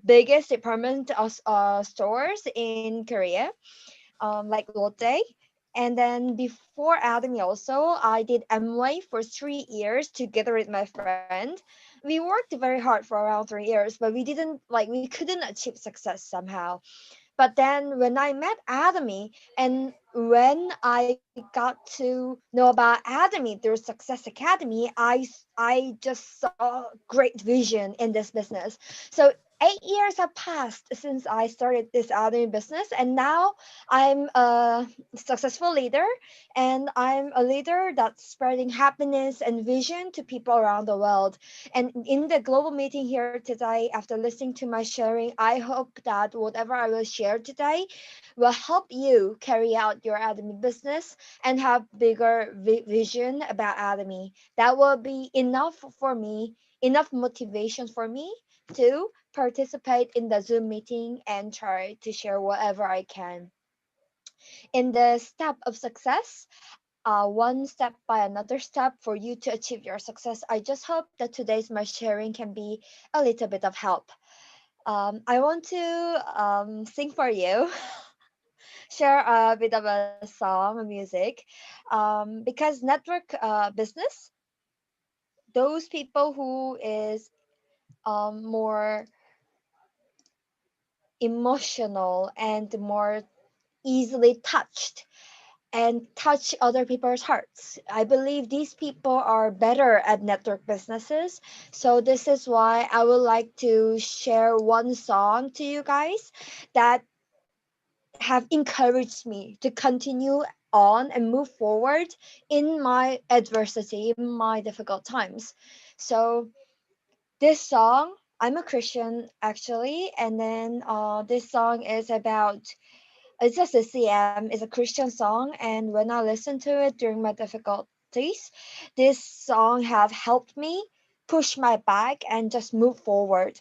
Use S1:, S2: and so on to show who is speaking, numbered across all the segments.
S1: biggest department stores in Korea, like Lotte. And then before Academy also, I did Amway for 3 years together with my friend. We worked very hard for around 3 years, but we couldn't achieve success somehow. But then when I met Academy and when I got to know about Academy through Success Academy, I just saw great vision in this business. So 8 years have passed since I started this Academy business, and now I'm a successful leader, and I'm a leader that's spreading happiness and vision to people around the world. And in the global meeting here today, after listening to my sharing, I hope that whatever I will share today will help you carry out your Academy business and have bigger vision about Academy. That will be enough for me, enough motivation for me to participate in the Zoom meeting and try to share whatever I can. In the step of success, one step by another step for you to achieve your success. I just hope that today's my sharing can be a little bit of help. I want to sing for you, share a bit of a song, a music, because network business, those people who is more emotional and more easily touched and touch other people's hearts. I believe these people are better at network businesses. So this is why I would like to share one song to you guys that have encouraged me to continue on and move forward in my adversity, in my difficult times. So this song, I'm a Christian actually, and then this song is about, it's a CCM, it's a Christian song, and when I listen to it during my difficulties, this song have helped me push my back and just move forward.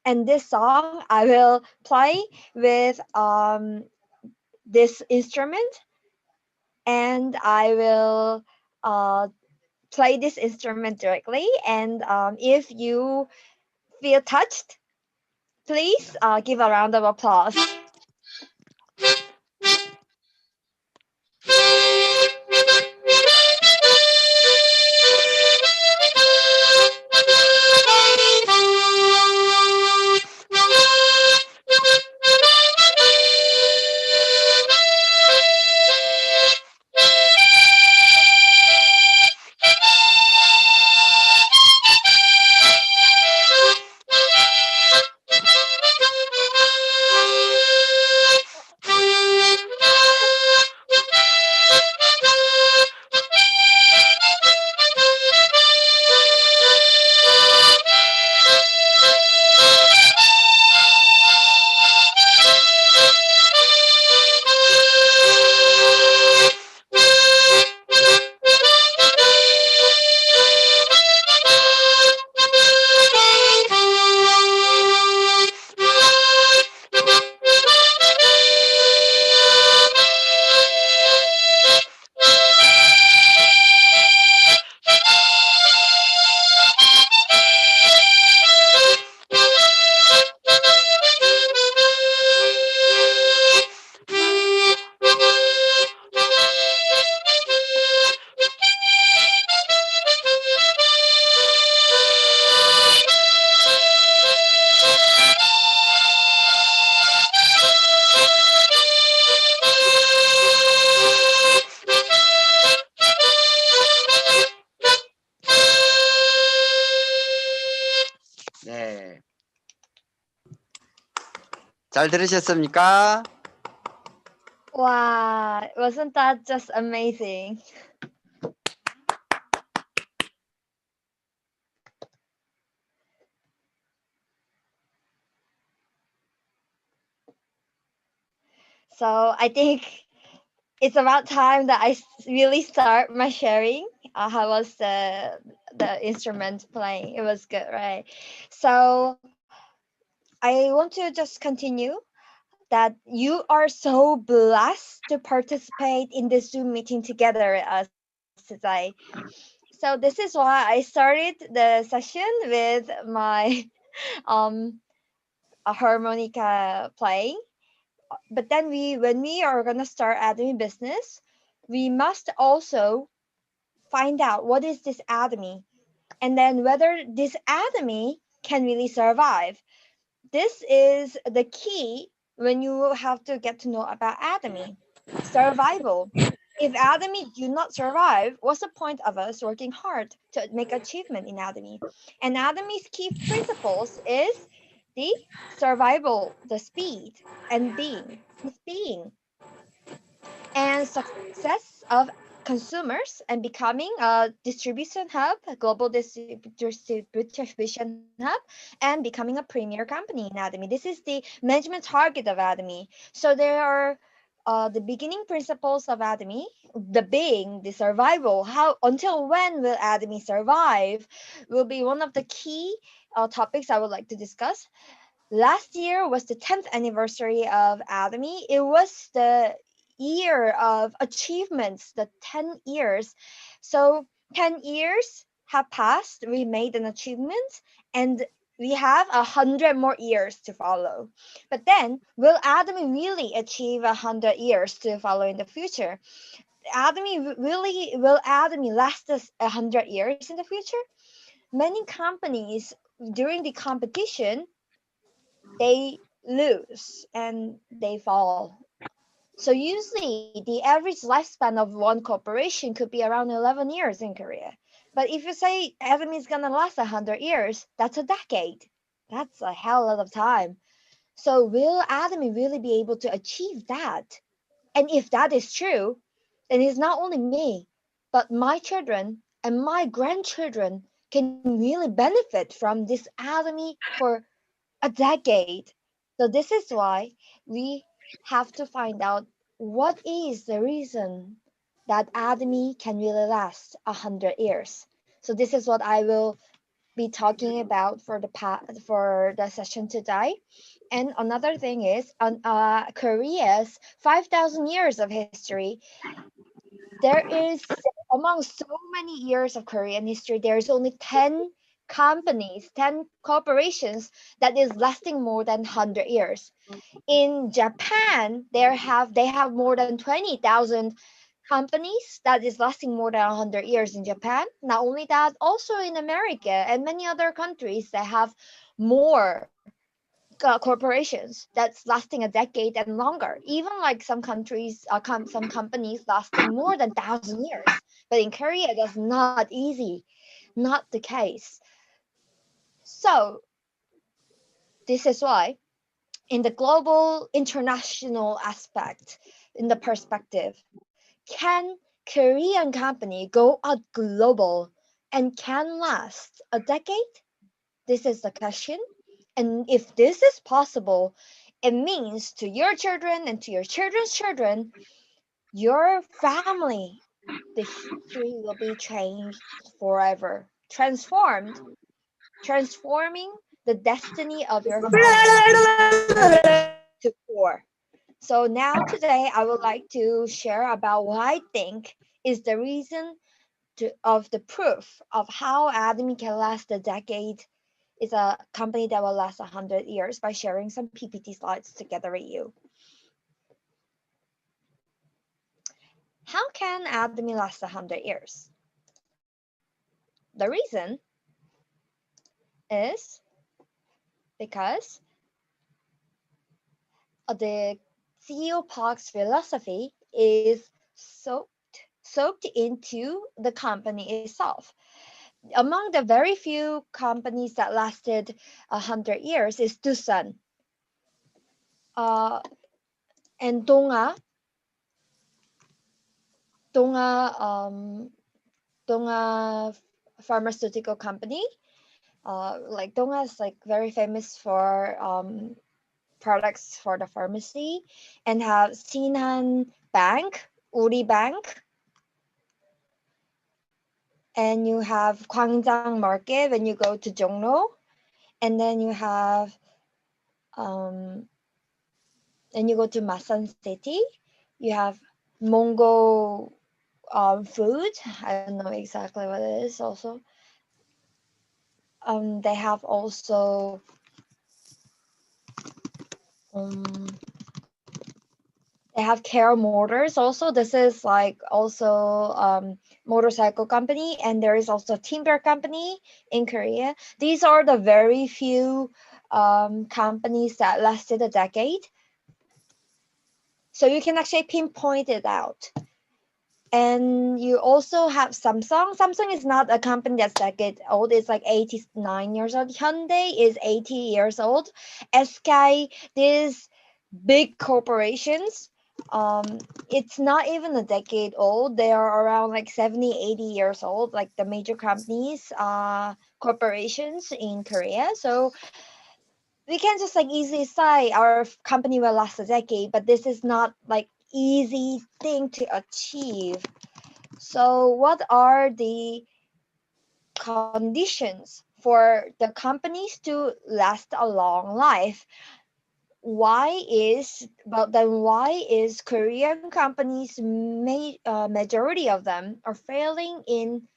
S1: And this song I will play with this instrument, and I will uh, play this instrument directly. And if you feel touched, please give a round of applause.
S2: 네. 잘 들으셨습니까?
S1: Wow, wasn't that just amazing? So I think it's about time that really start my sharing. How was the instrument playing? It was good, right? So I want to just continue that you are so blessed to participate in this Zoom meeting together with us today. So this is why I started the session with my um a harmonica playing. But then when we are gonna start Atomy business, we must also find out what is this Atomy, and then whether this Atomy can really survive. This is the key when you have to get to know about Atomy. Survival. If Atomy do not survive, what's the point of us working hard to make achievement in Atomy? And Atomy's key principles is the survival, the speed, and being, is being, and success of consumers and becoming a distribution hub, a global distribution hub, and becoming a premier company in Atomy. This is the management target of Atomy. So there are the beginning principles of Atomy, the being, the survival, how until when will Atomy survive, will be one of the key topics I would like to discuss. Last year was the 10th anniversary of Atomy. It was the year of achievements, the 10 years. So 10 years have passed. We made an achievement and we have 100 more years to follow. But then, will Atomy really achieve 100 years to follow in the future? Will Atomy last us 100 years in the future? Many companies during the competition they lose and they fall. So usually the average lifespan of one corporation could be around 11 years in Korea. But if you say Atom is gonna last 100 years, that's a decade. That's a hell lot of time. So will Atomy really be able to achieve that? And if that is true, then it's not only me, but my children and my grandchildren can really benefit from this Atomy for a decade. So this is why we have to find out what is the reason that Atomy can really last 100 years. So this is what I will be talking about for for the session today. And another thing is on Korea's 5,000 years of history. There is among so many years of Korean history, there is only 10 companies, 10 corporations that is lasting more than 100 years. In Japan, they have more than 20,000 companies that is lasting more than 100 years in Japan. Not only that, also in America and many other countries that have more corporations that's lasting a decade and longer. Even like some countries, some companies lasting more than 1,000 years. But in Korea, that's not easy, not the case. So this is why, in the global international aspect, in the perspective, can Korean company go out global and can last a decade? This is the question. And if this is possible, it means to your children and to your children's children, your family, the history will be changed forever, transforming the destiny of your family to core. So now today I would like to share about what I think is the reason of the proof of how Atomy can last a decade is a company that will last 100 years by sharing some PPT slides together with you. How can Atomy last 100 years? The reason is because the CEO Park's philosophy is soaked into the company itself. Among the very few companies that lasted 100 years is Doosan uh, and Donga pharmaceutical company. Like Donga is like very famous for products for the pharmacy, and have Sinan Bank, Uri Bank, and you have Gwangjang Market when you go to Jongno, and then you have and you go to Masan City, you have Mongo food. I don't know exactly what it is also. They have also they have Care Motors also. This is like also motorcycle company, and there is also timber company in Korea. These are the very few companies that lasted a decade. So you can actually pinpoint it out. And you also have Samsung. Samsung is not a company that's decade old. It's like 89 years old. Hyundai is 80 years old. SK, these big corporations, it's not even a decade old. They are around like 70, 80 years old, like the major companies, corporations in Korea. So we can just like easily say our company will last a decade, but this is not like easy thing to achieve. So what are the conditions for the companies to last a long life? Why is Korean companies majority of them are failing in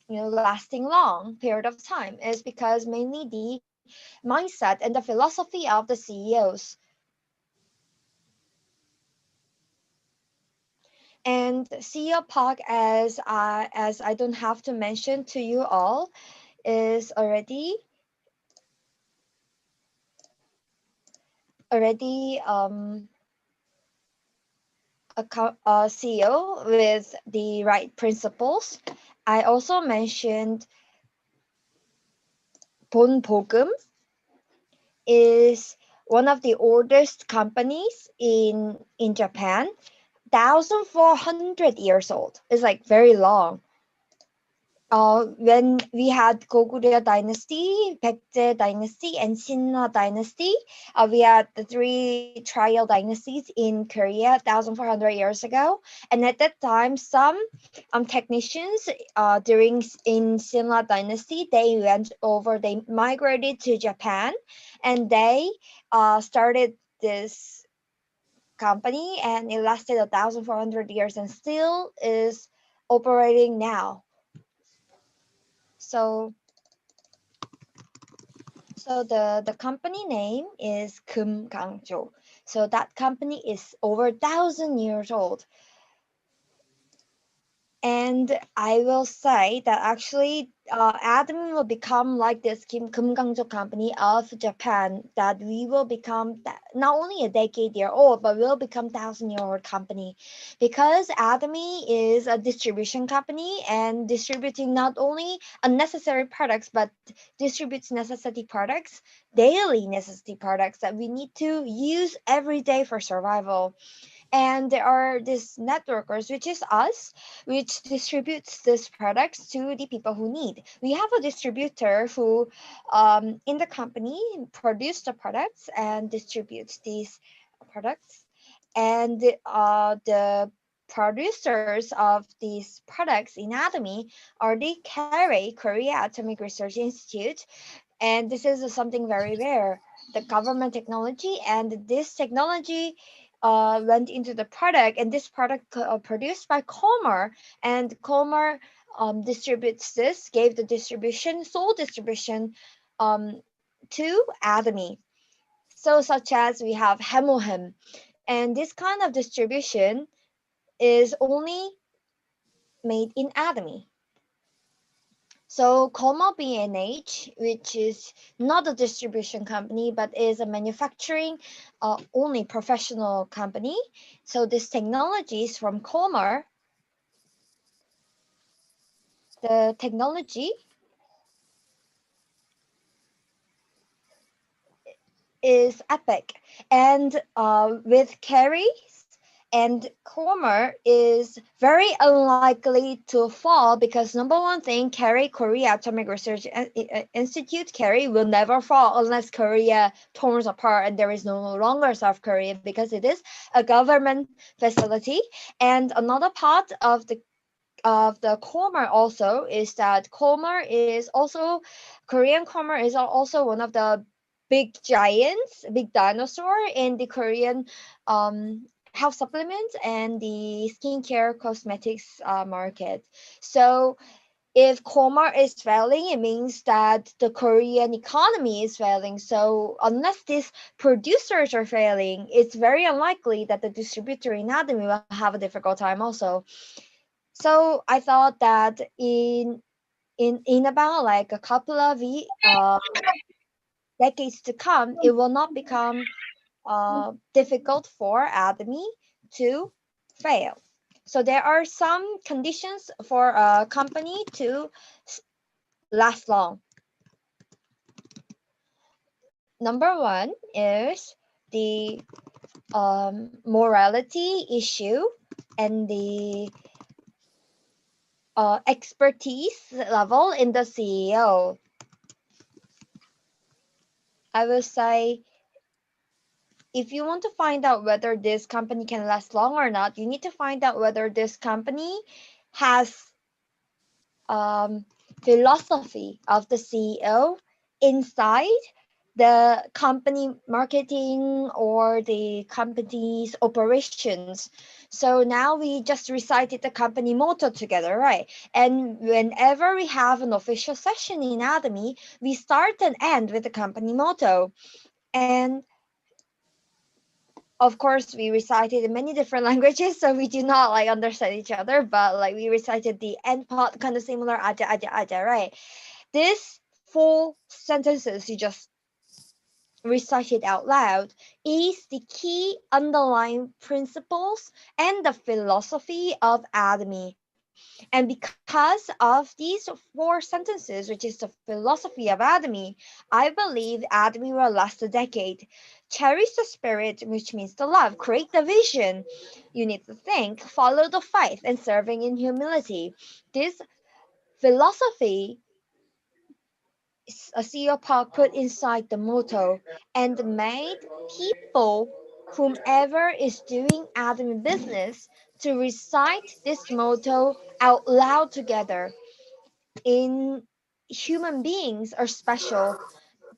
S1: lasting long period of time is because mainly the mindset and the philosophy of the CEOs. And CEO Park, as I don't have to mention to you all, is already a CEO with the right principles. I also mentioned Bonbogum is one of the oldest companies in Japan. 1,400 years old. It's like very long. When we had Goguryeo dynasty, Baekje dynasty, and Sinna dynasty, we had the three trial dynasties in Korea 1,400 years ago. And at that time, some technicians in Sinna dynasty, they migrated to Japan, and they started this company, and it lasted 1,400 years and still is operating now. So the company name is Kumgangjo. So that company is over 1,000 years old. And I will say that actually Adam will become like this Kumgangjo company of Japan, that we will become not only a decade year old, but will become 1,000-year-old company, because Adami is a distribution company and distributing not only unnecessary products, but distributes necessity products, daily necessity products that we need to use every day for survival. And there are these networkers, which is us, which distributes these products to the people who need. We have a distributor who in the company produce the products and distributes these products. And the producers of these products in Atomy are the CARE, Korea Atomic Research Institute. And this is something very rare, the government technology. And this technology went into the product, and this product produced by Colmar, and Colmar distributes this, gave the distribution, sole distribution to Adami. So such as we have Hemohem, and this kind of distribution is only made in Adami. So Colmar B&H, which is not a distribution company but is a manufacturing only professional company. So this technology is from Colmar. The technology is epic, and with Carrie's and Colmar is very unlikely to fall, because number one thing, Korea Atomic Research Institute, will never fall unless Korea torns apart and there is no longer South Korea, because it is a government facility. And another part of the Colmar also is that Korean Colmar is also one of the big giants, big dinosaur in the Korean health supplements and the skincare cosmetics market. So if Walmart is failing, it means that the Korean economy is failing. So unless these producers are failing, it's very unlikely that the distributor in Adami will have a difficult time also. So I thought that in about like a couple of decades to come, it will not become difficult for Adami to fail. So there are some conditions for a company to last long. Number one is the morality issue and the expertise level in the CEO. I will say if you want to find out whether this company can last long or not, you need to find out whether this company has philosophy of the CEO inside the company marketing or the company's operations. So now we just recited the company motto together, right? And whenever we have an official session in Atomy, we start and end with the company motto. And of course we recited in many different languages, so we do not like understand each other, but like we recited the end part kind of similar, aja, right? This full sentences you just recited out loud is the key underlying principles and the philosophy of Atomy. And because of these four sentences, which is the philosophy of Atomy, I believe Atomy will last a decade. Cherish the spirit, which means the love. Create the vision. You need to think, follow the faith, and serving in humility. This philosophy a CEO Park put inside the motto and made people, whomever is doing admin business, to recite this motto out loud together. In human beings are special.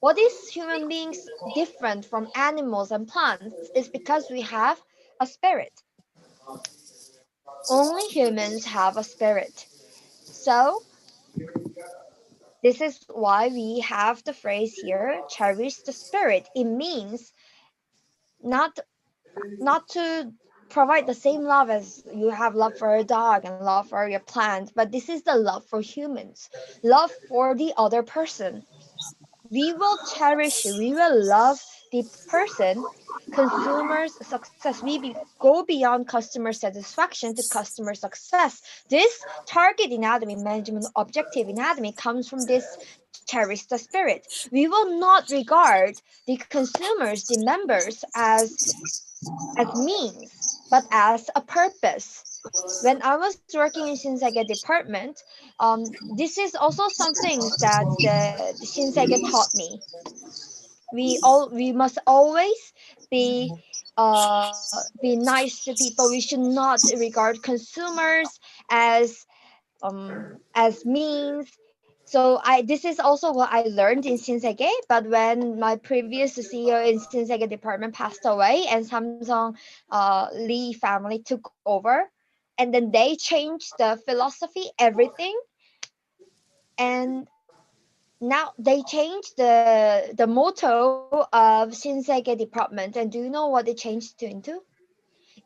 S1: What is human beings different from animals and plants is because we have a spirit. Only humans have a spirit. So this is why we have the phrase here, cherish the spirit. It means not not to provide the same love as you have love for a dog and love for your plant, but this is the love for humans, love for the other person. We will cherish, we will love the person, consumers' success. Go beyond customer satisfaction to customer success. This target anatomy management objective anatomy comes from this cherish the spirit. We will not regard the consumers, the members, as means, but as a purpose. When I was working in Shinsegae department, this is also some things that the Shinsegae taught me. We must always be be nice to people. We should not regard consumers as means. So this is also what I learned in Shinsegae. But when my previous CEO in Shinsegae department passed away and Samsung Lee family took over, and then they changed the philosophy, everything, and now they changed the motto of Shinsegae department. And do you know what it changed to into?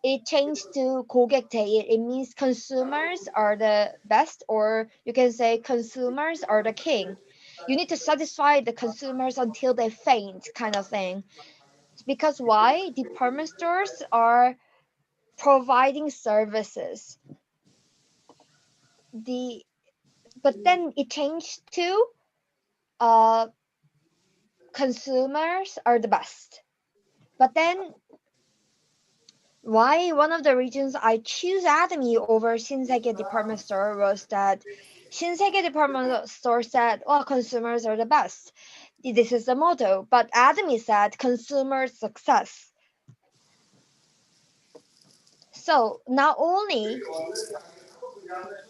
S1: It changed to 고객 It means consumers are the best, or you can say consumers are the king. You need to satisfy the consumers until they faint, kind of thing. Because why? Department stores are providing services. The but then it changed to uh consumers are the best. But then why one of the reasons I choose Atomy over Shinsegae department store was that Shinsegae department store said, "Well, consumers are the best. This is the motto." But Atomy said, "Consumer success." So not only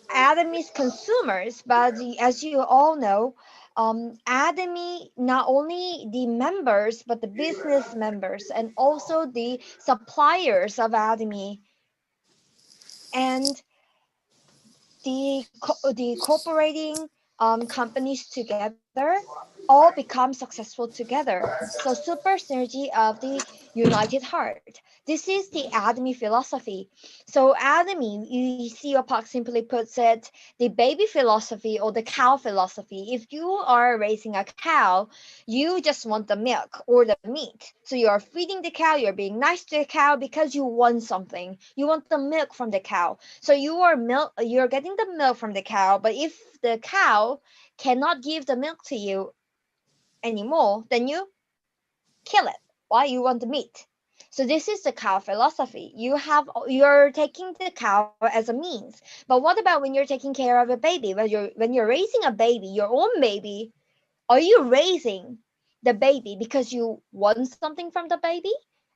S1: Atomy's consumers, but as you all know, Atomy not only the members but the business members and also the suppliers of Atomy. And the cooperating companies together all become successful together. So super synergy of the united heart. This is the Adami philosophy. So Adami, CEO Park simply puts it, the baby philosophy or the cow philosophy. If you are raising a cow, you just want the milk or the meat. So you are feeding the cow, you're being nice to the cow because you want something. You want the milk from the cow. So you're getting the milk from the cow, but if the cow cannot give the milk to you anymore, then you kill it. Why? You want the meat. So this is the cow philosophy. You're taking the cow as a means. But what about when you're taking care of a baby? When you're raising a baby, your own baby, are you raising the baby because you want something from the baby?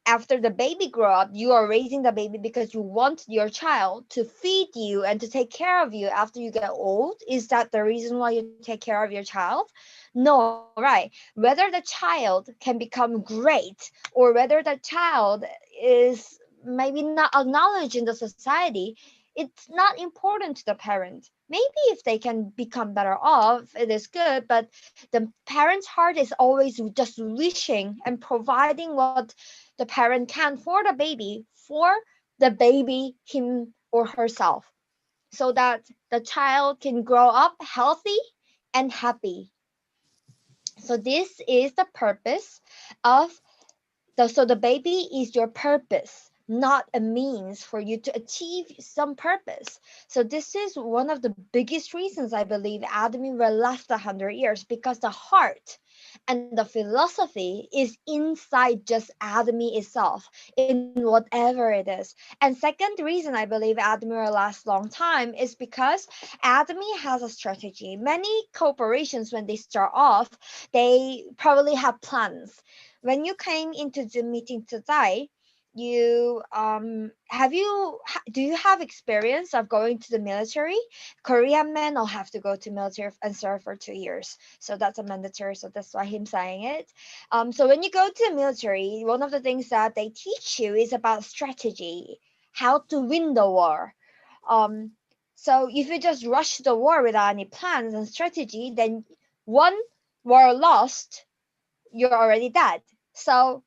S1: After the baby grow up, you are raising the baby because you want your child to feed you and to take care of you after you get old. Is that the reason why you take care of your child? No, right. Whether the child can become great or whether the child is maybe not acknowledged in the society, it's not important to the parent. Maybe if they can become better off, it is good, but the parent's heart is always just wishing and providing what the parent can for the baby him or herself, so that the child can grow up healthy and happy. So this is the purpose of so the baby is your purpose, not a means for you to achieve some purpose. So this is one of the biggest reasons I believe Adami will last 100 years, because the heart and the philosophy is inside just Adami itself, in whatever it is. And second reason I believe Adami will last long time is because Adami has a strategy. Many corporations, when they start off, they probably have plans. When you came into the meeting today, you do you have experience of going to the military? Korean men all have to go to military and serve for 2 years, so that's a mandatory. So that's why him saying it. So when you go to the military, one of the things that they teach you is about strategy, how to win the war. Um, so if you just rush the war without any plans and strategy, then one war lost, you're already dead. So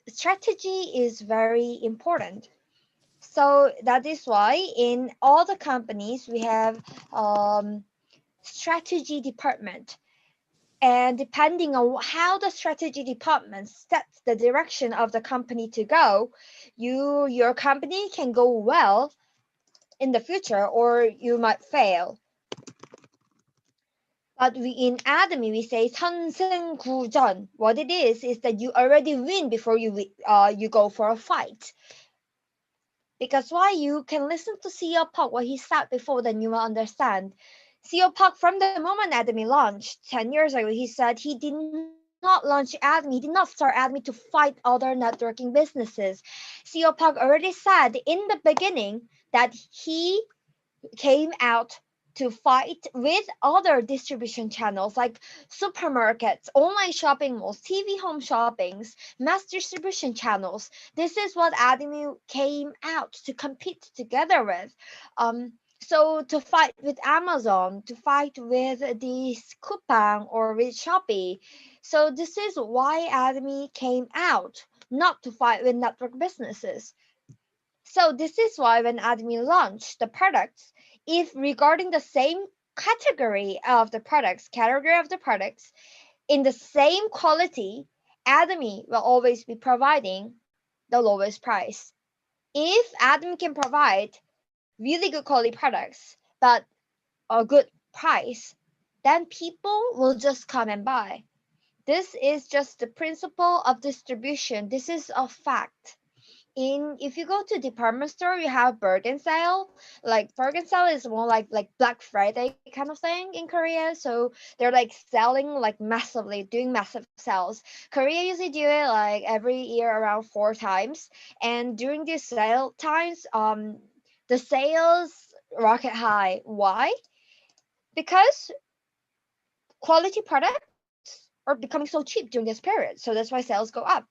S1: strategy is very important. So that is why in all the companies we have strategy department. And depending on how the strategy department sets the direction of the company to go, your company can go well in the future or you might fail. But in Adami, we say 선승구전. What it is that you already win before you go for a fight. Because why? You can listen to CEO Park, what he said before, then you will understand. CEO Park, from the moment Adami launched 10 years ago, he said he did not launch Adami, he did not start Adami to fight other networking businesses. CEO Park already said in the beginning that he came out to fight with other distribution channels like supermarkets, online shopping malls, TV home shoppings, mass distribution channels. This is what Adami came out to compete together with. So to fight with Amazon, to fight with the Coupang or with Shopee. So this is why Adami came out, not to fight with network businesses. So this is why when Admi launched the products, if regarding the same category of the products in the same quality, Admi will always be providing the lowest price. If Admi can provide really good quality products, but a good price, then people will just come and buy. This is just the principle of distribution. This is a fact. If you go to department store, you have bargain sale. Like bargain sale is more like Black Friday kind of thing in Korea. So they're like selling like massively, doing massive sales. Korea usually do it like every year around 4 times. And during these sale times, the sales rocket high. Why? Because quality products are becoming so cheap during this period. So that's why sales go up.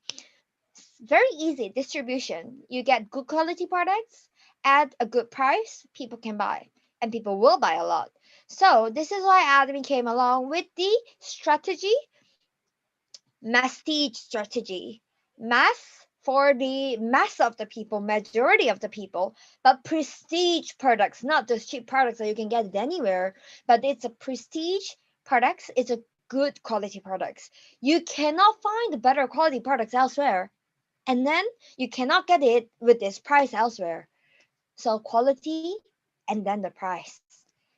S1: Very easy distribution. You get good quality products at a good price, people can buy. and people will buy a lot. So this is why Atomy came along with the strategy, masstige strategy. Mass for the mass of the people, majority of the people, but prestige products, not those cheap products that you can get it anywhere, but it's a prestige products, it's a good quality products. You cannot find better quality products elsewhere. And then you cannot get it with this price elsewhere. So quality and then the price.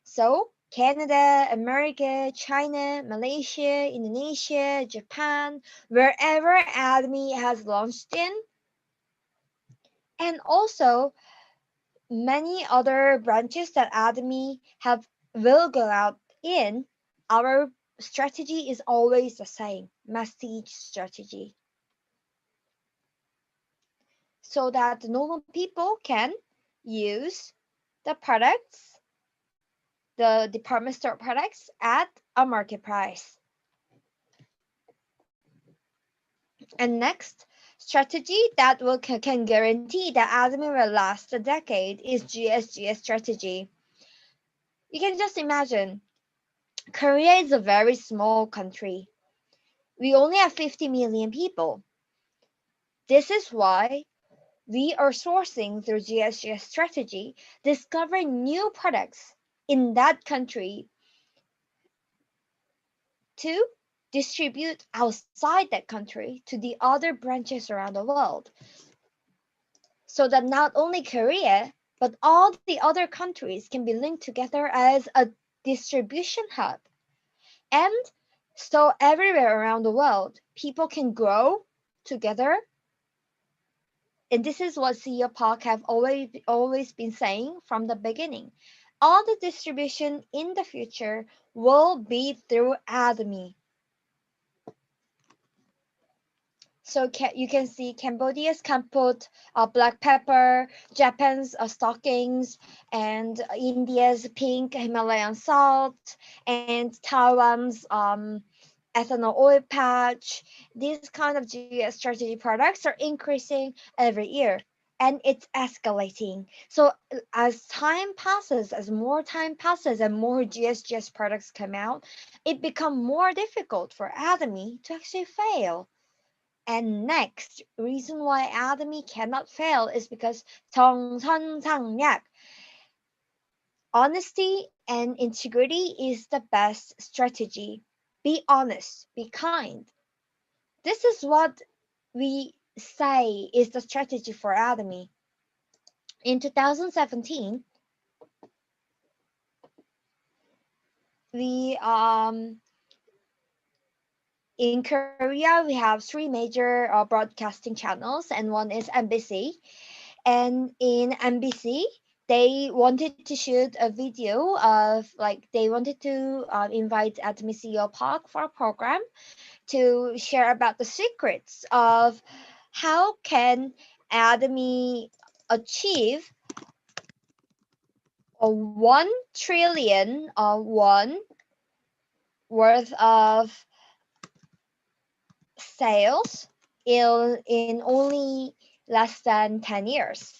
S1: So Canada, America, China, Malaysia, Indonesia, Japan, wherever Atomy has launched in, and also many other branches that Atomy have will go out in, our strategy is always the same, masstige strategy. So that the normal people can use the products, the department store products at a market price. And next strategy that can guarantee that Atomy will last a decade is GSGS strategy. You can just imagine, Korea is a very small country. We only have 50 million people. This is why we are sourcing through GSGS strategy, discovering new products in that country to distribute outside that country to the other branches around the world. So that not only Korea, but all the other countries can be linked together as a distribution hub. And so everywhere around the world, people can grow together. And this is what CEO Park have always been saying from the beginning. All the distribution in the future will be through Atomy. So you can see Cambodia's kamput, black pepper, Japan's stockings, and India's pink Himalayan salt, and Taiwan's ethanol oil patch. These kind of GS strategy products are increasing every year. And it's escalating. So as time passes, as more time passes and more GSGS products come out, it becomes more difficult for Atomy to actually fail. And next, reason why Atomy cannot fail is because 정선상약, honesty and integrity is the best strategy. Be honest, be kind. This is what we say is the strategy for Atomy. In 2017, we in Korea we have three major broadcasting channels, and one is MBC. And in MBC, they wanted to shoot a video of like they wanted to invite Atomy CEO Park for a program to share about the secrets of how can Atomy achieve a 1 trillion won worth of sales in only less than 10 years.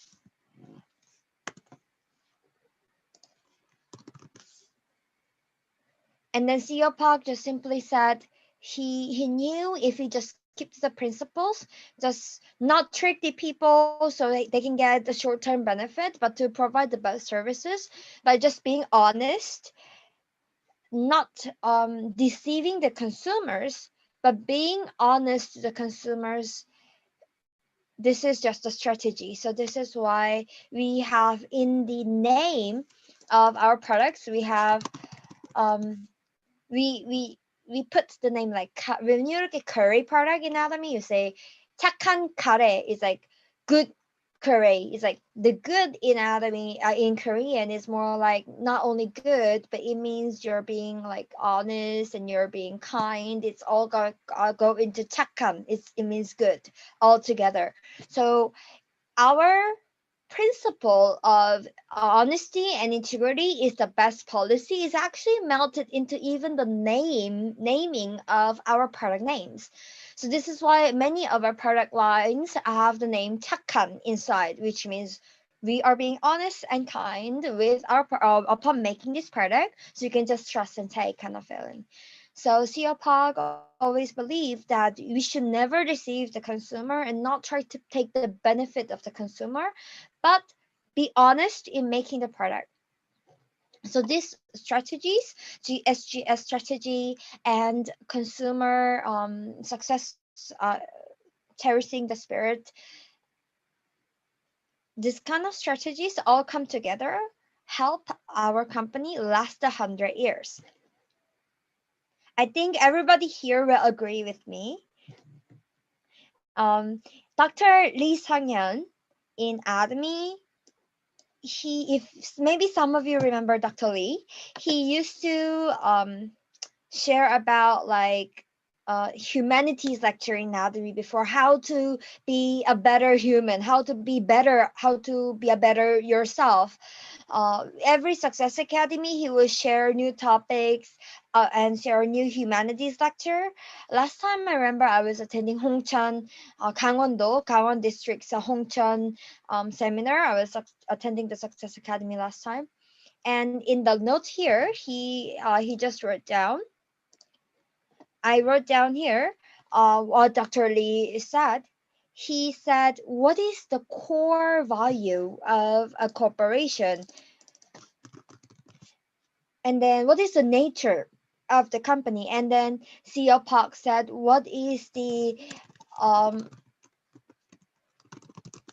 S1: And then CEO Park just simply said he knew if he just keeps the principles, just not trick the people so they can get the short-term benefit, but to provide the best services by just being honest, not deceiving the consumers, but being honest to the consumers. This is just a strategy. So this is why we have in the name of our products, we have we put the name like when you look at curry product in Atomy, you say 착한 카레 is like good curry. It's like the good in Atomy in Korean is more like not only good, but it means you're being like honest and you're being kind. It's all go into 착한. It means good all together. So our principle of honesty and integrity is the best policy is actually melted into even the naming of our product names. So this is why many of our product lines have the name 착한 inside, which means We are being honest and kind with our upon making this product, so you can just trust and take kind of feeling. So CEO Park always believed that we should never deceive the consumer and not try to take the benefit of the consumer, but be honest in making the product. So these strategies, GSGS strategy and consumer success, cherishing the spirit, this kind of strategies all come together, help our company last 100 years. I think everybody here will agree with me. Um, Dr. Lee Sang-hyun in Atomy, if maybe some of you remember Dr. Lee, he used to share about like humanities lecture in Atomy before, how to be a better human, how to be better, how to be a better yourself. Every Success Academy, he will share new topics and share new humanities lecture. Last time I remember I was attending Hongcheon, Gangwon District's Hongcheon seminar. I was attending the Success Academy last time. And in the notes here, he just wrote down. I wrote down here what Dr. Lee said. He said, "What is the core value of a corporation? And then what is the nature of the company?" And then CEO Park said, um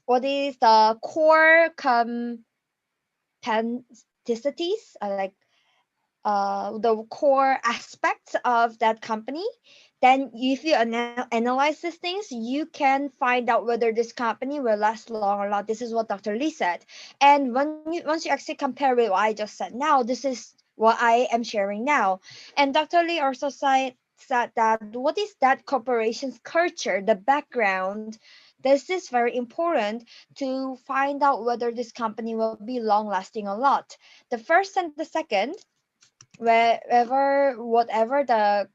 S1: what is the core competenticities, like the core aspects of that company? Then if you analyze these things, you can find out whether this company will last long or not. This is what Dr. Lee said. And once you actually compare with what I just said now, this is what I am sharing now. And Dr. Lee also said that what is that corporation's culture, the background. This is very important to find out whether this company will be long lasting or not. The first and the second, whatever the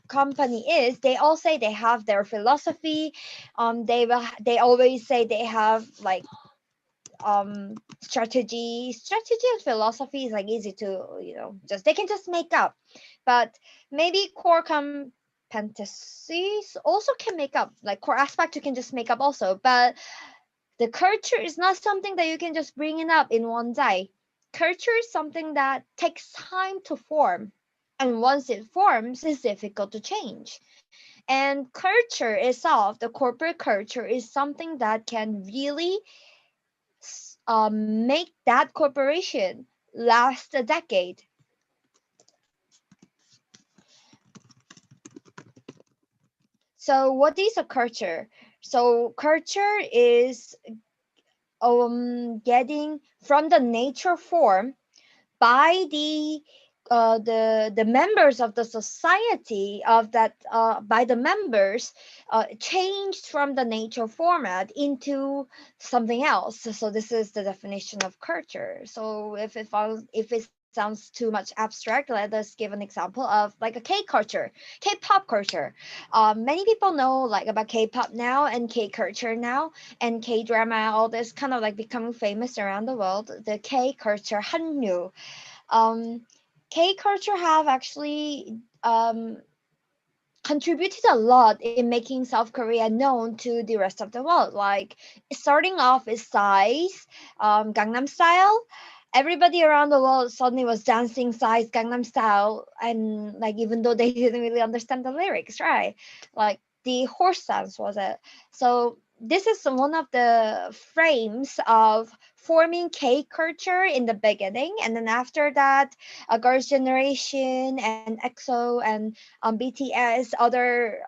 S1: company is, they all say they have their philosophy. They always say they have like strategy and philosophy is like easy to, just they can just make up. But maybe core competencies also can make up, like core aspect you can just make up also. But the culture is not something that you can just bring it up in one day. Culture is something that takes time to form. And once it forms, it's difficult to change. And culture itself, the corporate culture, is something that can really make that corporation last a decade. So, what is a culture? So, culture is getting from the nature form by the members of the society of that by the members, changed from the nature format into something else. So this is the definition of culture. So if it sounds too much abstract, let us give an example of like a K-pop culture. Many people know like about K-pop now and K-culture now, and K-drama, all this kind of like becoming famous around the world. The K-culture, Hanyu. um, K culture have actually contributed a lot in making South Korea known to the rest of the world. Like starting off with Psy's Gangnam Style. Everybody around the world suddenly was dancing Psy's Gangnam Style, and like even though they didn't really understand the lyrics, right? Like the horse dance was it. So this is one of the frames of forming K culture in the beginning, and then after that, a Girls' Generation and EXO and BTS, other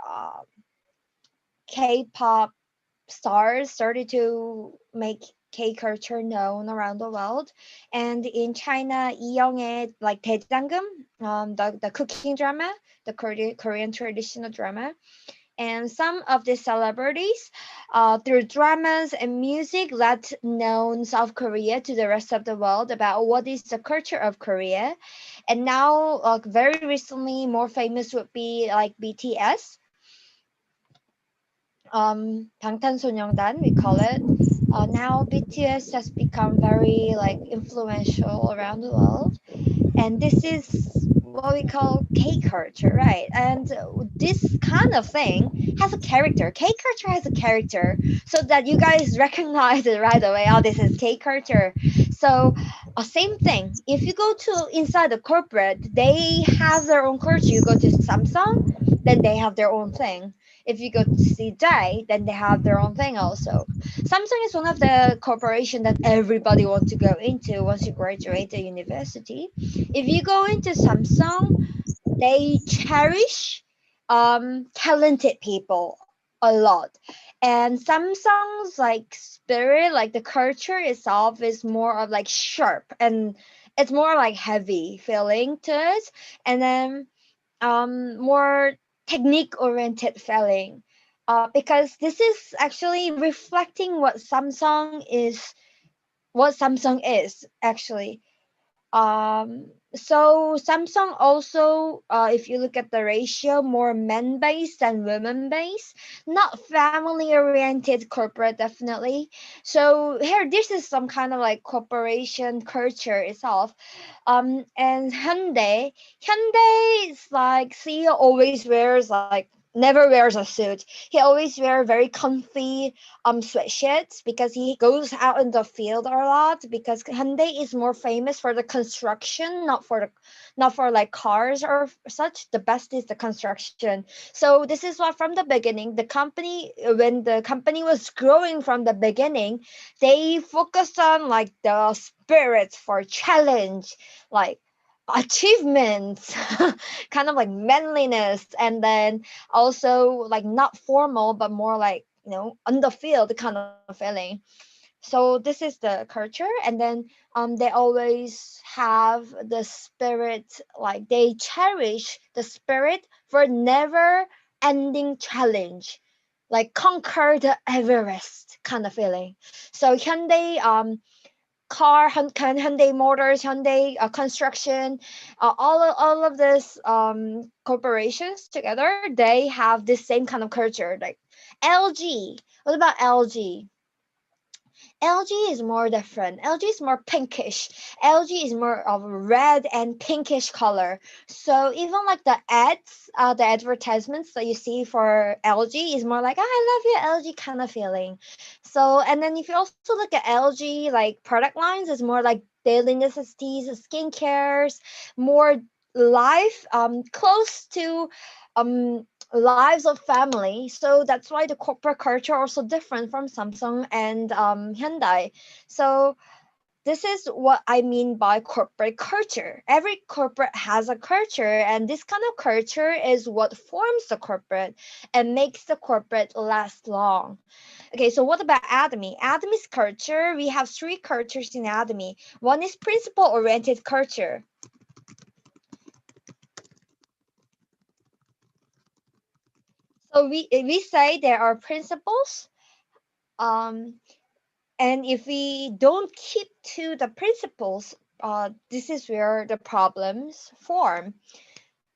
S1: K-pop stars started to make K culture known around the world. And in China, Lee Young-ae, like Daejanggeum, the cooking drama, the Korean traditional drama. And some of the celebrities, through dramas and music, let known South Korea to the rest of the world about what is the culture of Korea. And now, very recently, more famous would be like BTS. 방탄소년단, we call it. Now BTS has become very like influential around the world, and this is what we call K culture, right? And this kind of thing has a character. K culture has a character, so that you guys recognize it right away. Oh, this is K culture. So, same thing. If you go to inside the corporate, they have their own culture. You go to Samsung, then they have their own thing. If you go to CJ, then they have their own thing also. Samsung is one of the corporation that everybody wants to go into once you graduate the university. If you go into Samsung, they cherish talented people a lot. And Samsung's like spirit, like the culture itself is more of like sharp, and it's more like heavy feeling to it. And then more technique oriented feeling. Because this is actually reflecting what Samsung is actually. So Samsung also, if you look at the ratio, more men based than women based, not family oriented corporate, definitely. So here, this is some kind of like corporation culture itself. And Hyundai's like CEO always wears like never wears a suit. He always wear very comfy sweatshirts because he goes out in the field a lot, because Hyundai is more famous for the construction, not for like cars or such. The best is the construction. So this is why from the beginning, the company, when the company was growing from the beginning, they focused on like the spirits for challenge, like achievements, kind of like manliness, and then also like not formal but more like on the field kind of feeling. So this is the culture. And then they always have the spirit, like they cherish the spirit for never ending challenge, like conquer the Everest kind of feeling. So Hyundai Hyundai Motors, Hyundai Construction, all of this corporations together, they have this same kind of culture. Like LG, what about LG? LG is more different. LG is more pinkish. LG is more of a red and pinkish color. So even like the ads, the advertisements that you see for LG is more like, oh, I love you, LG kind of feeling. So, and then if you also look at LG, like product lines, is more like daily necessities, skincares, more life, close to lives of family. So that's why the corporate culture also different from Samsung and Hyundai. So this is what I mean by corporate culture. Every corporate has a culture, and this kind of culture is what forms the corporate and makes the corporate last long. Okay, so what about Atomy? Atomy's culture, we have three cultures in Atomy. One is principle oriented culture. So we say there are principles, um, and if we don't keep to the principles, this is where the problems form.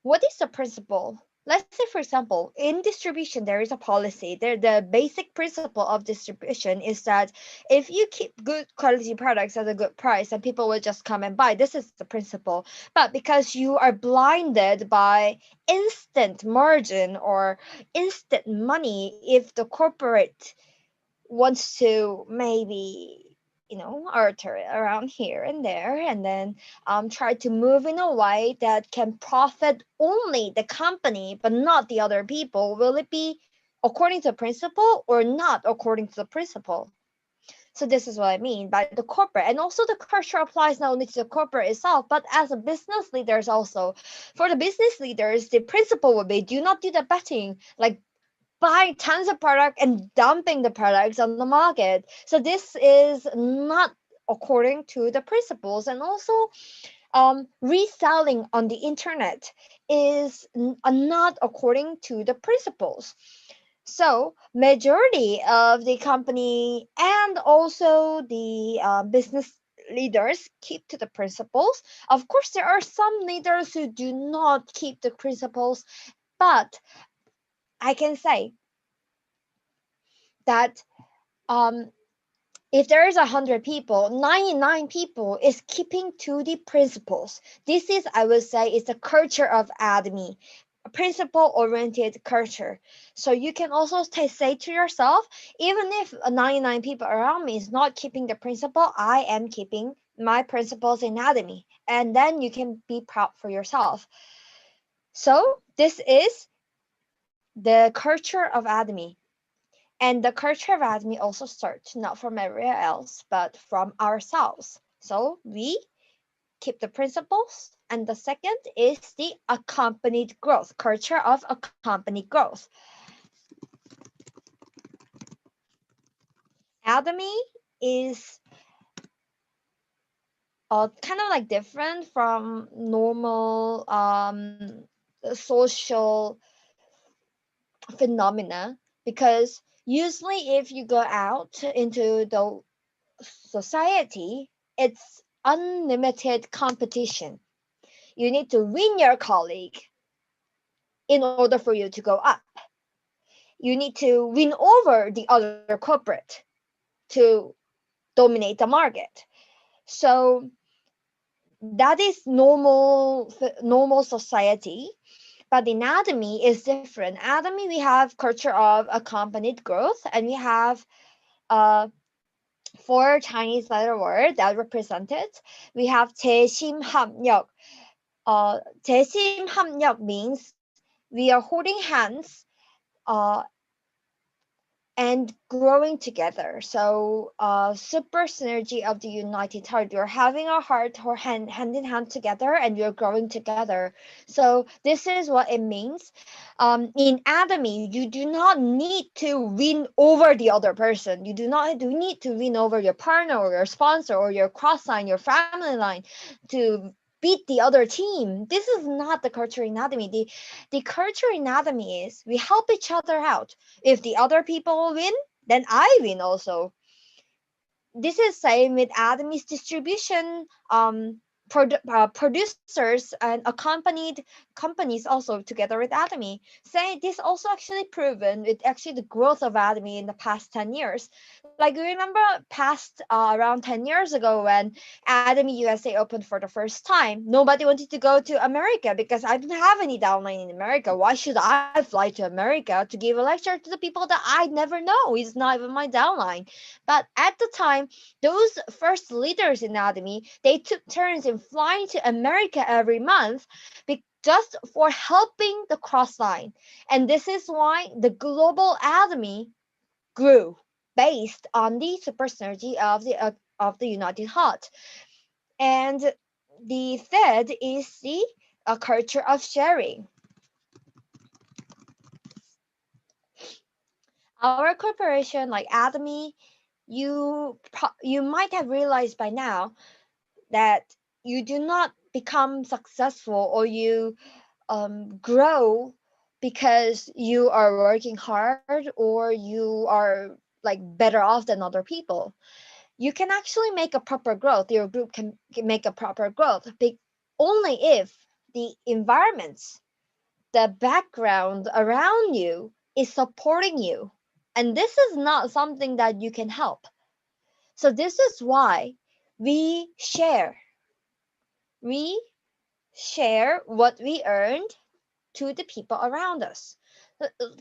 S1: What is the principle? Let's say, for example, in distribution, there is a policy. There, the basic principle of distribution is that if you keep good quality products at a good price, then people will just come and buy. This is the principle. But because you are blinded by instant margin or instant money, if the corporate wants to maybe alter it around here and there, and then try to move in a way that can profit only the company but not the other people, will it be according to the principle or not according to the principle? So this is what I mean by the corporate. And also the culture applies not only to the corporate itself, but as a business leaders also. For the business leaders, the principle would be do not do the betting, like buying tons of product and dumping the products on the market. So this is not according to the principles. And also reselling on the internet is not according to the principles. So majority of the company and also the business leaders keep to the principles. Of course, there are some leaders who do not keep the principles, but I can say that if there is 100 people, 99 people is keeping to the principles. This is, I would say, is the culture of Atomy, a principle-oriented culture. So you can also say to yourself, even if 99 people around me is not keeping the principle, I am keeping my principles in Atomy. And then you can be proud for yourself. So this is the culture of Atomy. And the culture of Atomy also starts not from everywhere else, but from ourselves. So we keep the principles. And the second is the accompanied growth, culture of accompanied growth. Atomy is kind of like different from normal social phenomena, because usually if you go out into the society, it's unlimited competition. You need to win your colleague in order for you to go up. You need to win over the other corporate to dominate the market. So that is normal society. But in Atomy is different. Atomy, we have culture of accompanied growth, and we have uh, four Chinese letter word that represent it. We have 재심합력. 재심합력 means we are holding hands uh, and growing together. So super synergy of the united heart. You're having a heart or hand in hand together, and you're growing together. So this is what it means. In Atomy, you do not need to win over the other person. You do not need to win over your partner or your sponsor or your cross line, your family line, to beat the other team. This is not the culture in Atomy. The culture in Atomy is we help each other out. If the other people win, then I win also. This is same with Atomy's distribution producers and accompanied companies also together with Atomy. Say this also actually proven with actually the growth of Atomy in the past 10 years. Like we remember past around 10 years ago when Atomy USA opened for the first time, nobody wanted to go to America because I don't have any downline in America. Why should I fly to America to give a lecture to the people that I never know? It's not even my downline. But at the time, those first leaders in Atomy, they took turns in flying to America every month just for helping the cross line. And this is why the global Atomy grew based on the super synergy of the United Heart. And the third is the culture of sharing. Our corporation, like Atomy, you might have realized by now that you do not become successful or you grow because you are working hard or you are like better off than other people. You can actually make a proper growth. Your group can make a proper growth only if the environments, the background around you is supporting you. And this is not something that you can help. So this is why we share. We share what we earned to the people around us.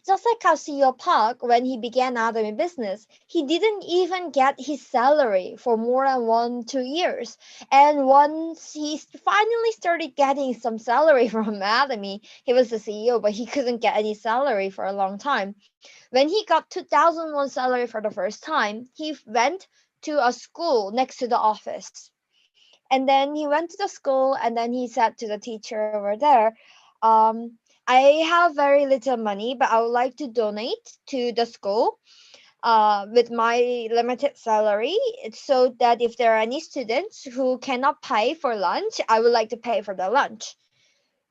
S1: Just like how CEO Park, when he began out in business, he didn't even get his salary for more than 1-2 years. And once he finally started getting some salary from Atomy, he was the CEO, but he couldn't get any salary for a long time. When he got 2001 salary for the first time, he went to a school next to the office. And then he went to the school and then he said to the teacher over there, um, I have very little money, but I would like to donate to the school with my limited salary so that if there are any students who cannot pay for lunch, I would like to pay for the lunch.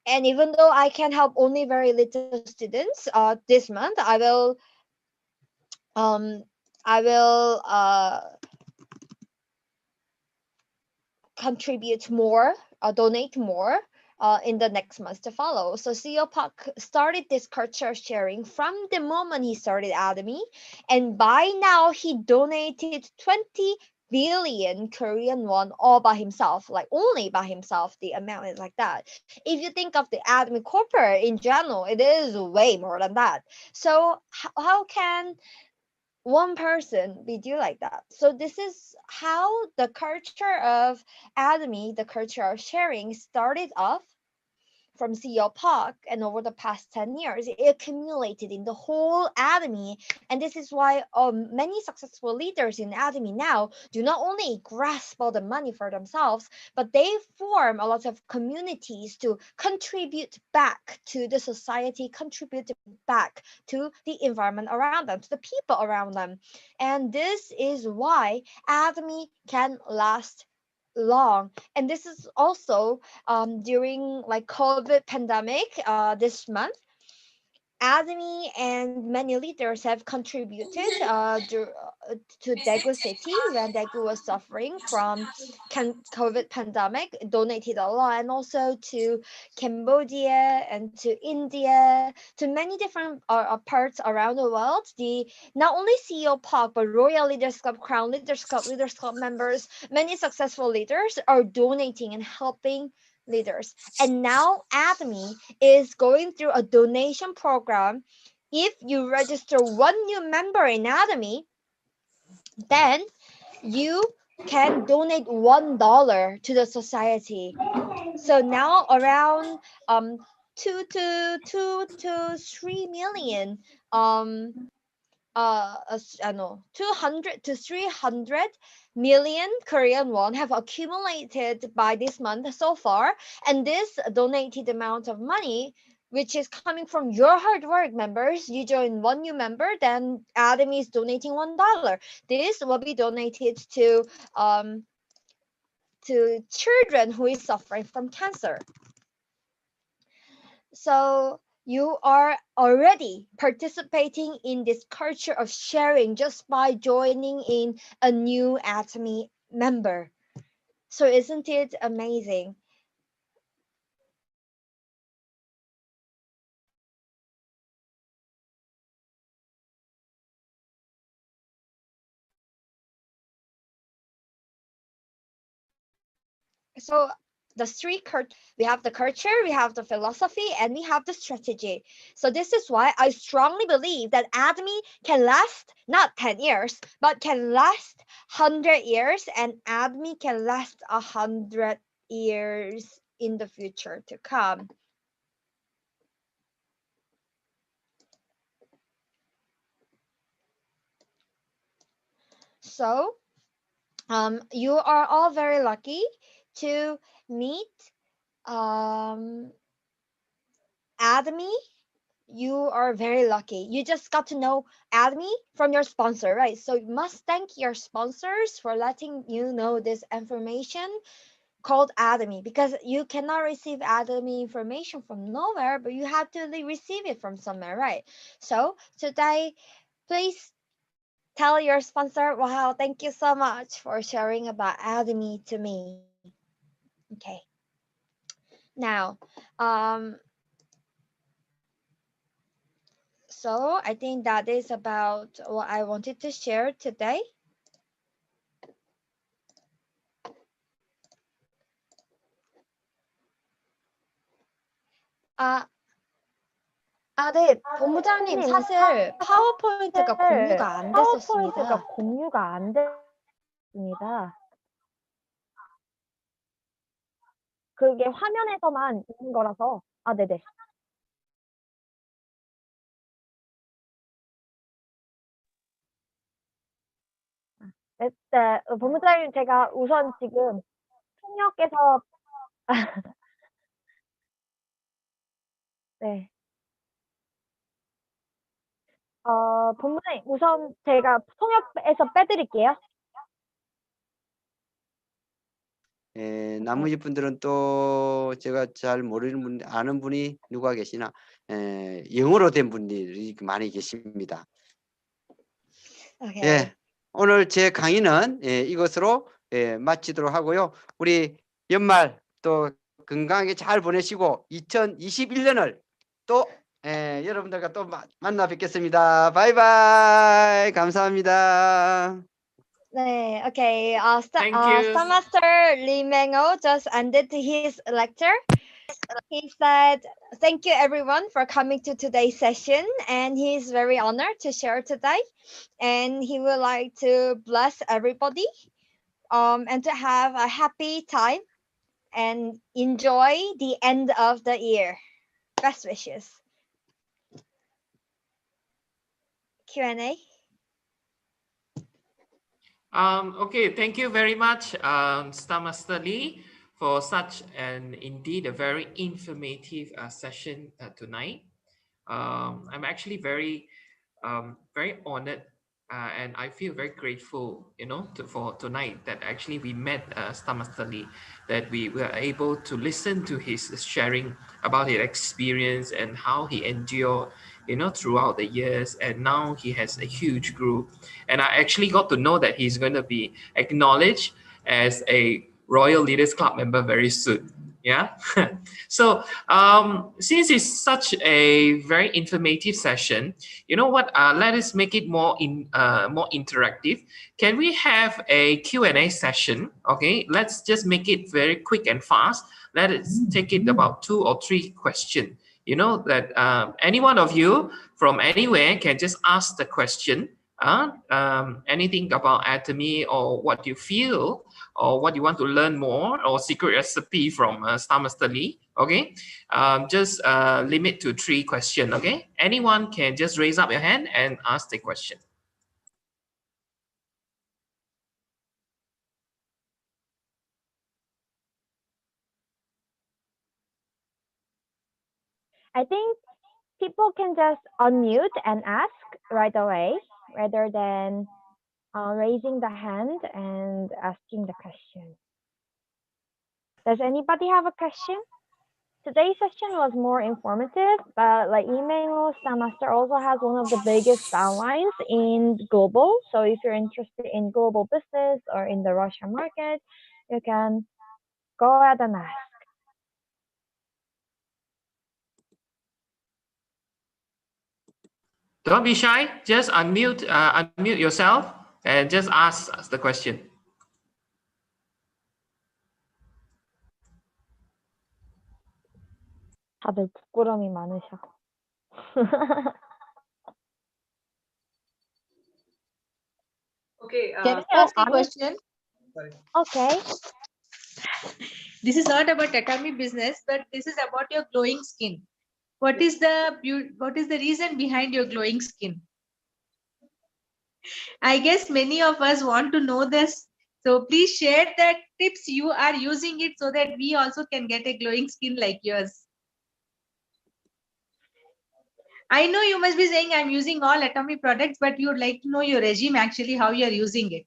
S1: And even though I can help only very little students this month, um, I will contribute more, donate more in the next months to follow. So CEO Park started this culture sharing from the moment he started Atomy, and by now he donated 20 billion Korean won all by himself, like only by himself. The amount is like that. If you think of the Atomy corporate in general, it is way more than that. So how can one person be do like that? So this is how the culture of Atomy, the culture of sharing, started off from CEO Park, and over the past 10 years, it accumulated in the whole Atomy. And this is why many successful leaders in Atomy now do not only grasp all the money for themselves, but they form a lot of communities to contribute back to the society, contribute back to the environment around them, to the people around them. And this is why Atomy can last long. And this is also during like COVID pandemic this month. Atomy and many leaders have contributed to Daegu City when Daegu was suffering from COVID pandemic, donated a lot, and also to Cambodia and to India, to many different parts around the world. The not only CEO Park, but Royal Leaders Club, Crown Leaders Club members, many successful leaders are donating and helping leaders. And now Atomy is going through a donation program. If you register one new member in Atomy, then you can donate $1 to the society. So now around 2 to 3 million I know 200 to 300 million Korean won have accumulated by this month so far, and this donated amount of money, which is coming from your hard work, members. You join one new member, then Adam is donating $1. This will be donated to children who is suffering from cancer. So you are already participating in this culture of sharing just by joining in a new Atomy member. So isn't it amazing? So the three we have the culture, we have the philosophy, and we have the strategy. So this is why I strongly believe that Atomy can last not 10 years, but can last 100 years, and Atomy can last 100 years in the future to come. So you are all very lucky to meet Atomy. You are very lucky. You just got to know Atomy from your sponsor, right? So you must thank your sponsors for letting you know this information called Atomy, because you cannot receive Atomy information from nowhere, but you have to receive it from somewhere, right? So today, please tell your sponsor, wow, thank you so much for sharing about Atomy to me. Okay. Now, so I think that is about what I wanted to share today. 아, 네, 본부장님, 사실 파워포인트가 공유가 안 됐었습니다.
S3: 공유가 안 됐습니다. 그게 화면에서만 있는 거라서. 네네. 네, 본부장님, 제가 우선 지금 통역에서 네. 본부장님, 우선 제가 통역에서 빼드릴게요.
S2: 나머지 분들은 또 제가 잘 모르는 분, 아는 분이 누가 계시나, 영어로 된 분들이 많이 계십니다.
S1: Okay.
S2: 예, 오늘 제 강의는 이것으로 마치도록 하고요. 우리 연말 또 건강하게 잘 보내시고 2021년을 또 여러분들과 또 만나 뵙겠습니다. 바이바이. 감사합니다.
S1: 네, okay.
S4: Thank you.
S1: Star Master Lee Meng-o just ended his lecture. He said, "Thank you everyone for coming to today's session," and he's very honored to share today. And he would like to bless everybody, and to have a happy time and enjoy the end of the year. Best wishes. Q&A.
S4: Okay, thank you very much, Star Master Lee, for such an indeed a very informative session tonight. I'm actually very honored, and I feel very grateful, for tonight that actually we met Star Master Lee, that we were able to listen to his sharing about his experience and how he endured, throughout the years, and now he has a huge group. And I actually got to know that he's going to be acknowledged as a Royal Leaders Club member very soon. Yeah. So since it's such a very informative session, you know what? Let us make it more interactive. Can we have a Q&A session? Okay, let's just make it very quick and fast. Let us take it about 2 or 3 questions. That any one of you from anywhere can just ask the question. Anything about Atomy, or what you feel, or what you want to learn more, or secret recipe from Star Master Lee. Okay, just limit to 3 questions. Okay, anyone can just raise up your hand and ask the question.
S3: I think people can just unmute and ask right away rather than raising the hand and asking the question. Does anybody have a question? Today's session was more informative, but like Lee Meng-o, Star Master also has one of the biggest downlines in global. So if you're interested in global business or in the Russian market, you can go ahead and ask.
S4: Don't be shy. Just unmute yourself and just ask us the question.
S3: 다들 부끄러움이 많으셔.
S5: Okay,
S3: Can
S5: can I ask a
S3: Anu-
S5: question?
S3: Okay.
S5: This is not about Atomy business, but this is about your glowing skin. What is the reason behind your glowing skin? I guess many of us want to know this. So please share the tips you are using it so that we also can get a glowing skin like yours. I know you must be saying I'm using all Atomy products, but you would like to know your regime, actually how you are using it.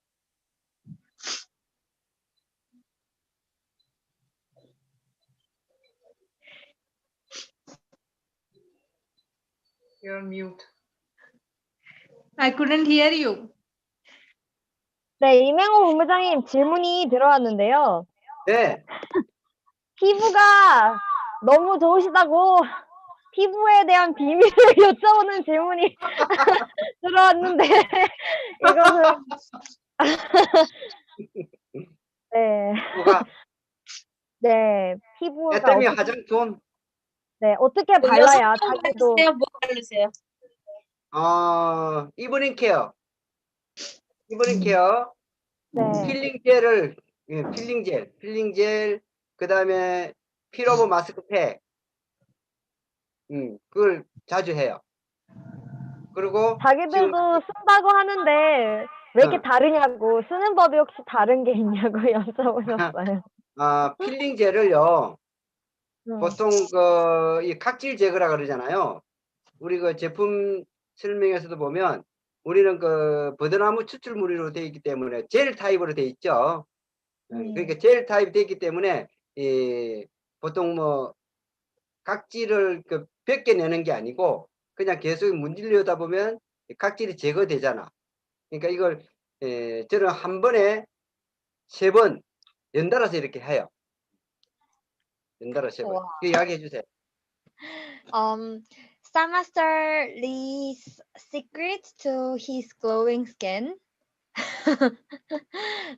S5: You're on mute. I couldn't hear you.
S3: 네, 이명호 본부장님 질문이 들어왔는데요.
S2: 네.
S3: 피부가 너무 좋으시다고 피부에 대한 비밀을 여쭤보는 질문이 들어왔는데 이거는 네. 네, 피부가
S2: 애터미 화장품.
S3: 네, 어떻게 발라야 자기도
S5: 뭐 바르세요?
S2: 이브닝 케어. 이브닝 케어.
S3: 네.
S2: 필링 젤, 그다음에 필오버 마스크팩. 그걸 자주 해요. 그리고
S3: 자기들도 쓴다고 하는데 왜 이렇게 다르냐고, 쓰는 법이 혹시 다른 게 있냐고 여쭤보셨어요.
S2: 필링 젤을요. 보통 이 각질 제거라 그러잖아요. 우리 그 제품 설명에서도 보면 우리는 그 버드나무 추출물로 되어 있기 때문에 젤 타입으로 되어 있죠. 그러니까 젤 타입이 되어 있기 때문에 보통 뭐 각질을 벗겨내는 게 아니고 그냥 계속 문질러다 보면 각질이 제거되잖아. 그러니까 이걸 저는 한 번에 3번 연달아서 이렇게 해요. 연달아 세 번.
S1: 와.
S2: 이야기해 주세요.
S1: Star Master Lee's secret to his glowing skin.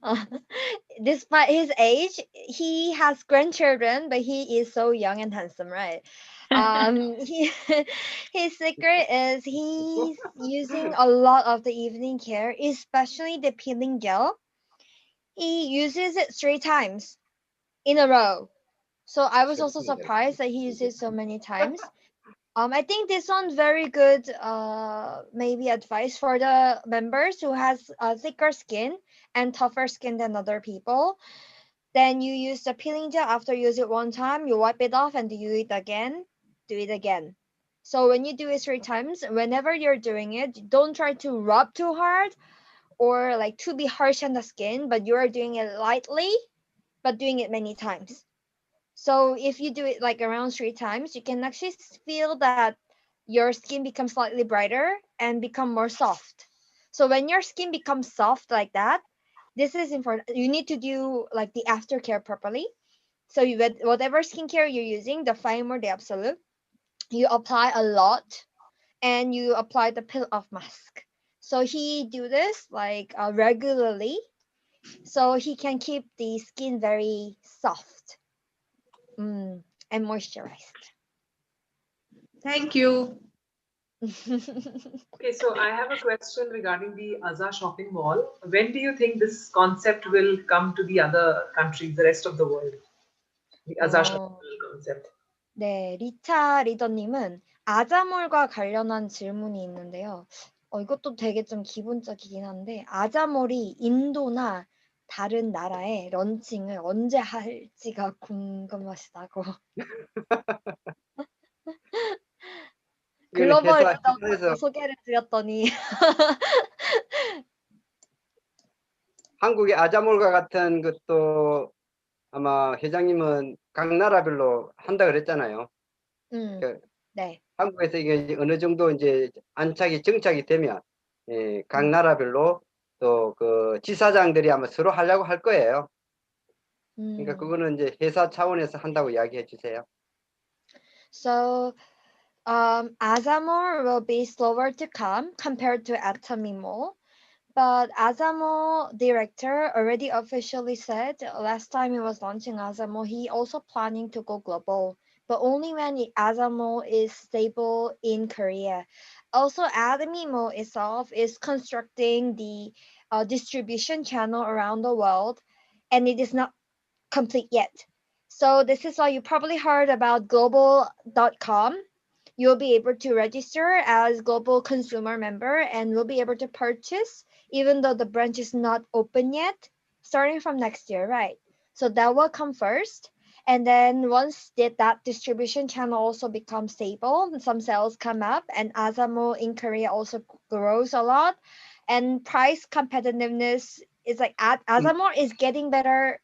S1: Uh, Despite his age, he has grandchildren, but he is so young and handsome, right? His secret is he's using a lot of the evening care, especially the peeling gel. He uses it 3 times in a row. So I was also surprised that he uses so many times. I think this one's very good maybe advice for the members who has thicker skin and tougher skin than other people. Then you use the peeling gel after you use it one time, you wipe it off and do it again, do it again. So when you do it 3 times, whenever you're doing it, don't try to rub too hard or like to be harsh on the skin, but you are doing it lightly, but doing it many times. So if you do it like around 3 times, you can actually feel that your skin becomes slightly brighter and become more soft. So when your skin becomes soft like that, this is important. You need to do like the aftercare properly. So you whatever skincare you're using, the Fime or the Absolute, you apply a lot and you apply the peel off mask. So he do this like regularly, so he can keep the skin very soft. And moisturized.
S5: Thank you.
S6: Okay, so I have a question regarding the Aza shopping mall. When do you think this concept will come to the other countries, the rest of the world? The Aza shopping mall concept.
S1: 네, 리차 리더님은 아자몰과 관련한 질문이 있는데요. 이것도 되게 좀 기본적이긴 한데 아자몰이 인도나 다른 나라에 런칭을 언제 할지가 궁금하시다고. 글로벌 리더로 소개를 드렸더니
S2: 한국의 아자몰과 같은 것도 아마 회장님은 각 나라별로 한다 그랬잖아요.
S1: 네.
S2: 한국에서 이게 어느 정도 이제 안착이 정착이 되면 각 나라별로 또 그 지사장들이 아마 서로 하려고 할 거예요. 그러니까 그거는 이제 회사 차원에서 한다고 이야기해 주세요.
S1: So Azamor will be slower to come compared to Atomy Mall. But Azamo director already officially said last time he was launching Azamo, he also planning to go global, but only when Azamo is stable in Korea. Also, Adamimo itself is constructing the distribution channel around the world, and it is not complete yet. So this is why you probably heard about global.com. You'll be able to register as global consumer member and will be able to purchase even though the branch is not open yet, starting from next year, right? So that will come first. And then once that distribution channel also becomes stable, some sales come up and Azamo in Korea also grows a lot. And price competitiveness is like Azamo is getting better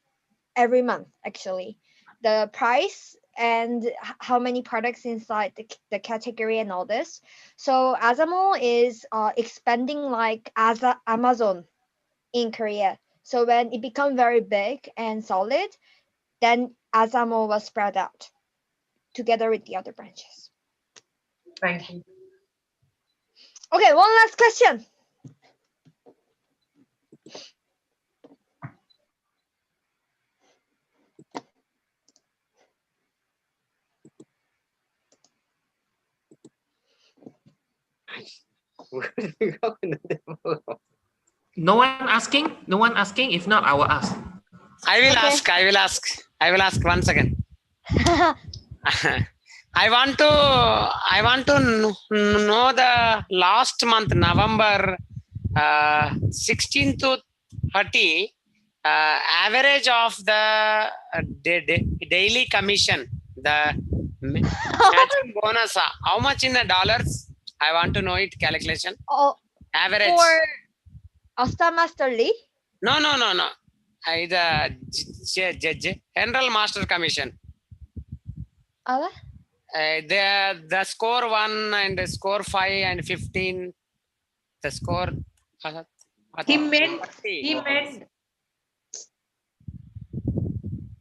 S1: every month, actually. The price and how many products inside the category and all this. So Azamo is expanding like Amazon in Korea. So when it become very big and solid, then Azamo was spread out together with the other branches.
S6: Thank you.
S1: Okay, one last question.
S4: No one asking? No one asking? If not, I will ask.
S7: I will ask 1 second. I want to know the last month, November 16 to 30, average of the daily commission, the matching bonus. How much in the dollars? I want to know it calculation. Average.
S1: For Star Master Lee?
S7: No. The General Master Commission. The score 1 and the score 5 and 15. The score.
S5: He meant.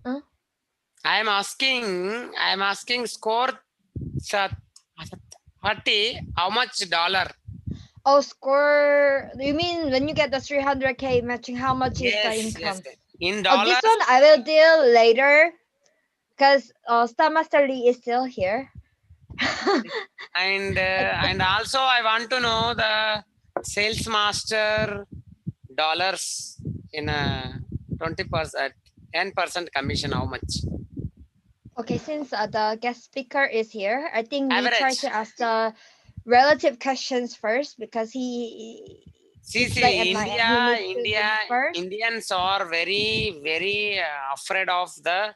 S1: Huh?
S7: I'm asking score 30, how much dollar?
S1: Oh, score. You mean when you get the 300K matching, how much is the
S7: Yes,
S1: income?
S7: yes. In
S1: Oh, this
S7: dollars,
S1: one I will deal later because Star Master Lee is still here.
S7: and also I want to know the sales master dollars in a 20%, 10% commission, how much?
S1: Okay, since the guest speaker is here, I think we try
S7: Average.
S1: to ask the relative questions first because it's late at
S7: See,
S1: night and he needs to
S7: India,
S1: leave first.
S7: Indians are very, very afraid of the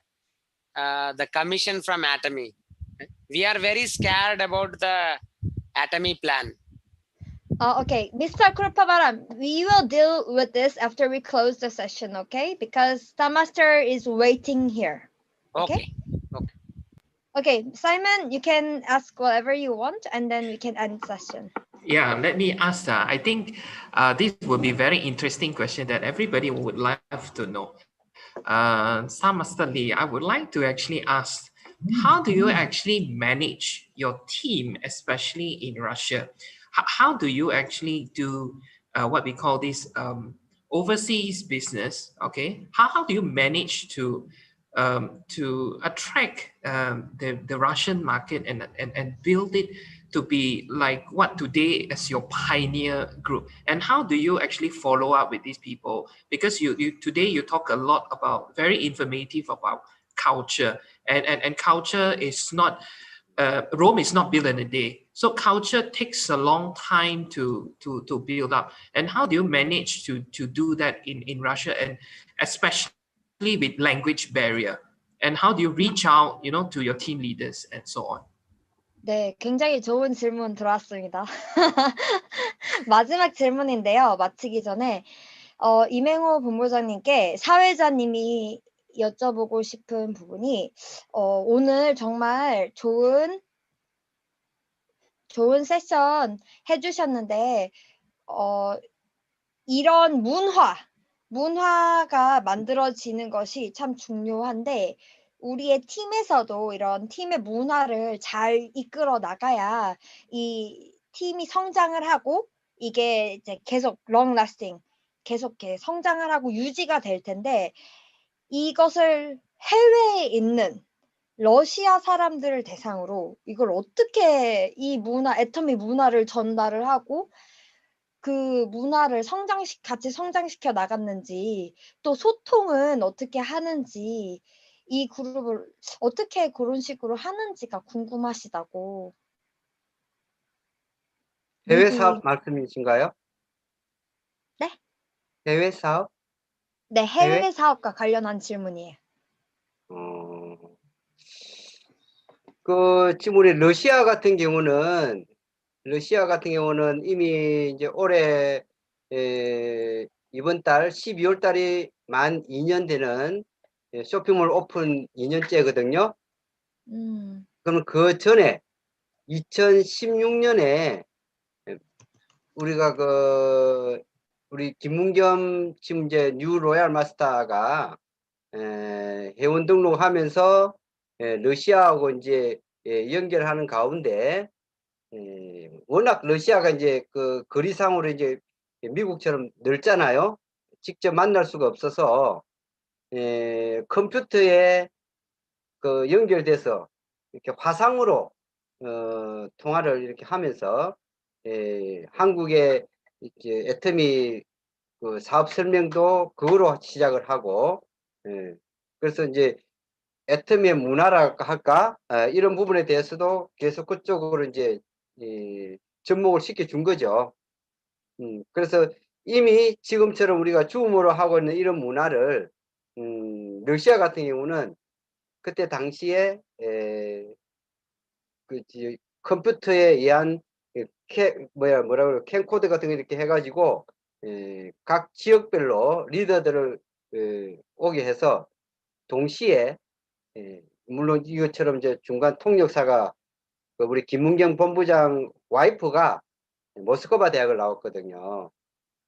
S7: commission from Atomy. We are very scared about the Atomy plan.
S1: Okay, Mr. Kurupavaram, we will deal with this after we close the session, okay? Because Star Master is waiting here.
S7: Okay.
S1: Okay, Simon, you can ask whatever you want and then we can end session.
S4: Yeah, let me ask. I think this will be very interesting question that everybody would love to know. Star Master Lee, I would like to actually ask, how do you actually manage your team, especially in Russia? How do you actually do what we call this overseas business? Okay, how do you manage to attract the Russian market and build it to be like what today as your pioneer group? And how do you actually follow up with these people? Because you today you talk a lot about very informative about culture, and culture is not Rome is not built in a day. So culture takes a long time to build up. And how do you manage to do that in Russia, and especially with language barrier? And how do you reach out, to your team leaders and so on?
S1: 네, 굉장히 좋은 질문 들어왔습니다. 마지막 질문인데요. 마치기 전에 이맹호 본부장님께 사회자님이 여쭤보고 싶은 부분이 오늘 정말 좋은 세션 해주셨는데 이런 문화가 만들어지는 것이 참 중요한데 우리의 팀에서도 이런 팀의 문화를 잘 이끌어 나가야 이 팀이 성장을 하고 이게 이제 계속 long lasting 계속 성장을 하고 유지가 될 텐데 이것을 해외에 있는 러시아 사람들을 대상으로 이걸 어떻게 이 애터미 문화를 전달을 하고 그 문화를 같이 성장시켜 나갔는지, 또 소통은 어떻게 하는지, 이 그룹을 어떻게 그런 식으로 하는지가 궁금하시다고.
S2: 해외 사업 말씀이신가요?
S1: 네?
S2: 해외 사업?
S1: 네, 해외 사업과 관련한 질문이에요.
S2: 지금 우리 러시아 같은 경우는 이미 이제 올해 이번 달 12월 달이 만 2년 되는 쇼핑몰 오픈 2년째거든요. 그럼 그 전에 2016년에 우리가 우리 김문겸 지금 이제 뉴 로얄 마스터가 회원 등록하면서 러시아하고 이제 연결하는 가운데 워낙 러시아가 이제 그 거리상으로 이제 미국처럼 넓잖아요. 직접 만날 수가 없어서 컴퓨터에 연결돼서 이렇게 화상으로 통화를 이렇게 하면서 한국의 이제 애터미 그 사업 설명도 그거로 시작을 하고 그래서 이제 애터미의 문화랄까 할까 이런 부분에 대해서도 계속 그쪽으로 이제 접목을 시켜준 거죠. 그래서 이미 지금처럼 우리가 줌으로 하고 있는 이런 문화를 러시아 같은 경우는 그때 당시에 컴퓨터에 의한 캠코더 같은 거 이렇게 해가지고 각 지역별로 리더들을 오게 해서 동시에 물론 이것처럼 이제 중간 통역사가 우리 김문경 본부장 와이프가 모스크바 대학을 나왔거든요.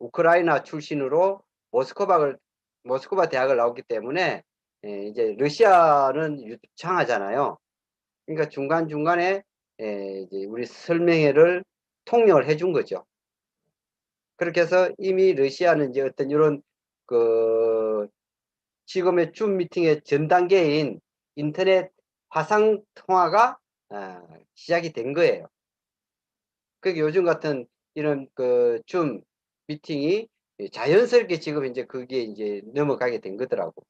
S2: 우크라이나 출신으로 모스크바 대학을 나왔기 때문에 이제 러시아는 유창하잖아요. 그러니까 중간중간에 이제 우리 설명회를 통역을 해준 거죠. 그렇게 해서 이미 러시아는 이제 어떤 이런 그 지금의 줌 미팅의 전 단계인 인터넷 화상 통화가 시작이 된 거예요. 그 요즘 같은 이런 그 줌 미팅이 자연스럽게 지금 이제 그게 이제 넘어가게 된 거더라고.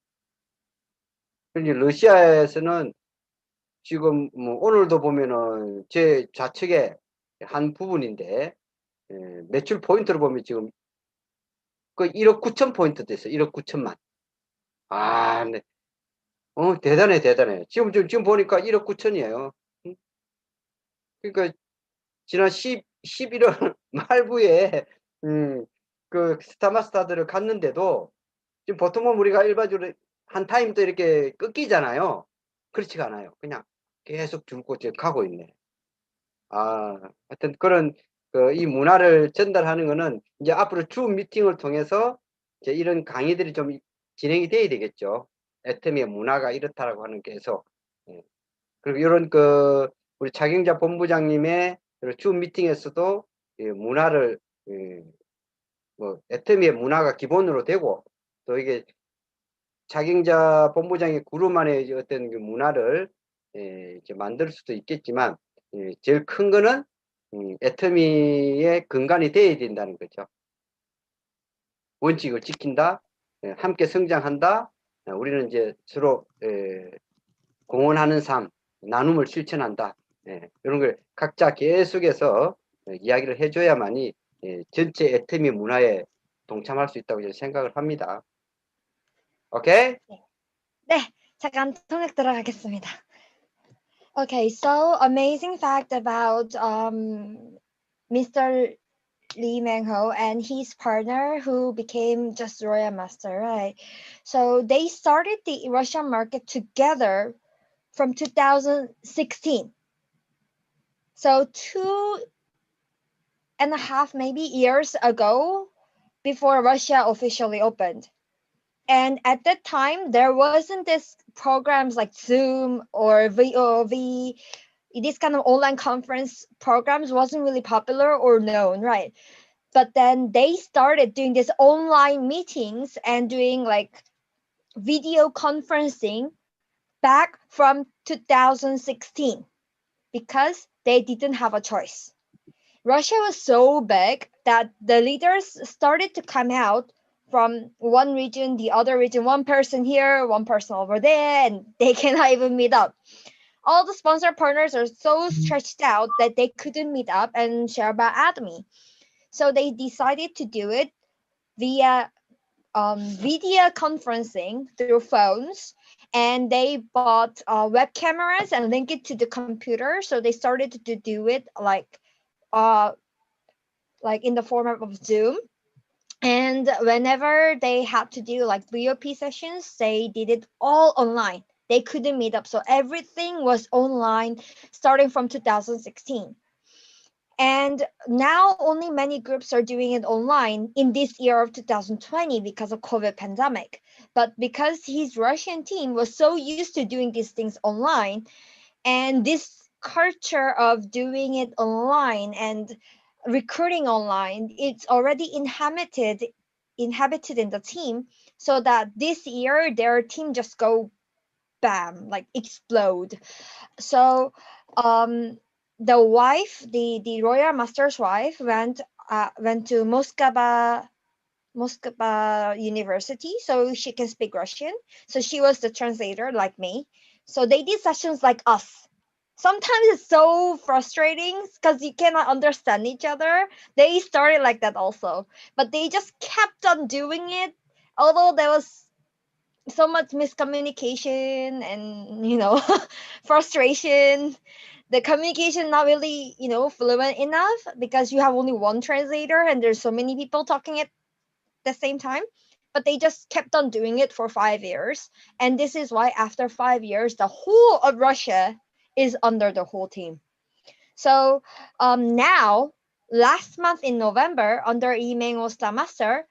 S2: 그런데 러시아에서는 지금 뭐 오늘도 보면은 제 좌측에 한 부분인데 매출 포인트를 보면 지금 그 1억 9천 포인트 됐어요. 1억 9천만. 아, 네. 대단해, 대단해. 지금 보니까 1억 9천이에요. 그러니까 지난 11월 말부에 그 스타마스타들을 갔는데도 지금 보통은 우리가 일반적으로 한 타임 또 이렇게 끊기잖아요. 그렇지가 않아요. 그냥 계속 줄고 지금 가고 있네. 하여튼 그런 이 문화를 전달하는 거는 이제 앞으로 줌 미팅을 통해서 이제 이런 강의들이 좀 진행이 돼야 되겠죠. 애터미의 문화가 이렇다라고 하는 게서 그리고 이런 우리 차경자 본부장님의 줌 미팅에서도 문화를 뭐 애터미의 문화가 기본으로 되고 또 이게 차경자 본부장의 그룹만의 어떤 그 문화를 이제 만들 수도 있겠지만 제일 큰 거는 애터미의 근간이 돼야 된다는 거죠. 원칙을 지킨다, 함께 성장한다. 우리는 이제 서로 공헌하는 삶, 나눔을 실천한다. 이런 걸 각자 계속해서 이야기를 해줘야만이 전체 애터미 문화에 동참할 수 있다고 저는 생각을 합니다. 오케이?
S1: 네, 잠깐 통역 들어가겠습니다. Okay, so amazing fact about Mr. Lee Meng-ho and his partner who became just Royal Master, right? So they started the Russian market together from 2016. So 2.5 maybe years ago before Russia officially opened. And at that time, there wasn't this programs like Zoom or VOV, this kind of online conference programs wasn't really popular or known, right? But then they started doing this online meetings and doing like video conferencing back from 2016 because they didn't have a choice. Russia was so big that the leaders started to come out from one region, the other region, one person here, one person over there, and they cannot even meet up. All the sponsor partners are so stretched out that they couldn't meet up and share about Atomy. So they decided to do it via video conferencing through phones, and they bought web cameras and link it to the computer. So they started to do it like in the format of Zoom. And whenever they had to do like VOP sessions, they did it all online. They couldn't meet up. So everything was online starting from 2016. And now only many groups are doing it online in this year of 2020 because of COVID pandemic. But because his Russian team was so used to doing these things online, and this culture of doing it online and recruiting online, it's already inhabited in the team, so that this year their team just go bam, like explode. So the wife, the royal master's wife, went to Moskva University so she can speak Russian. So she was the translator like me. So they did sessions like us. Sometimes it's so frustrating because you cannot understand each other. They started like that also, but they just kept on doing it. Although there was so much miscommunication and frustration, the communication not really fluent enough because you have only one translator and there's so many people talking at the same time. But they just kept on doing it for 5 years, and this is why after 5 years the whole of Russia is under the whole team. So now last month in November, under Lee Meng-ho's master,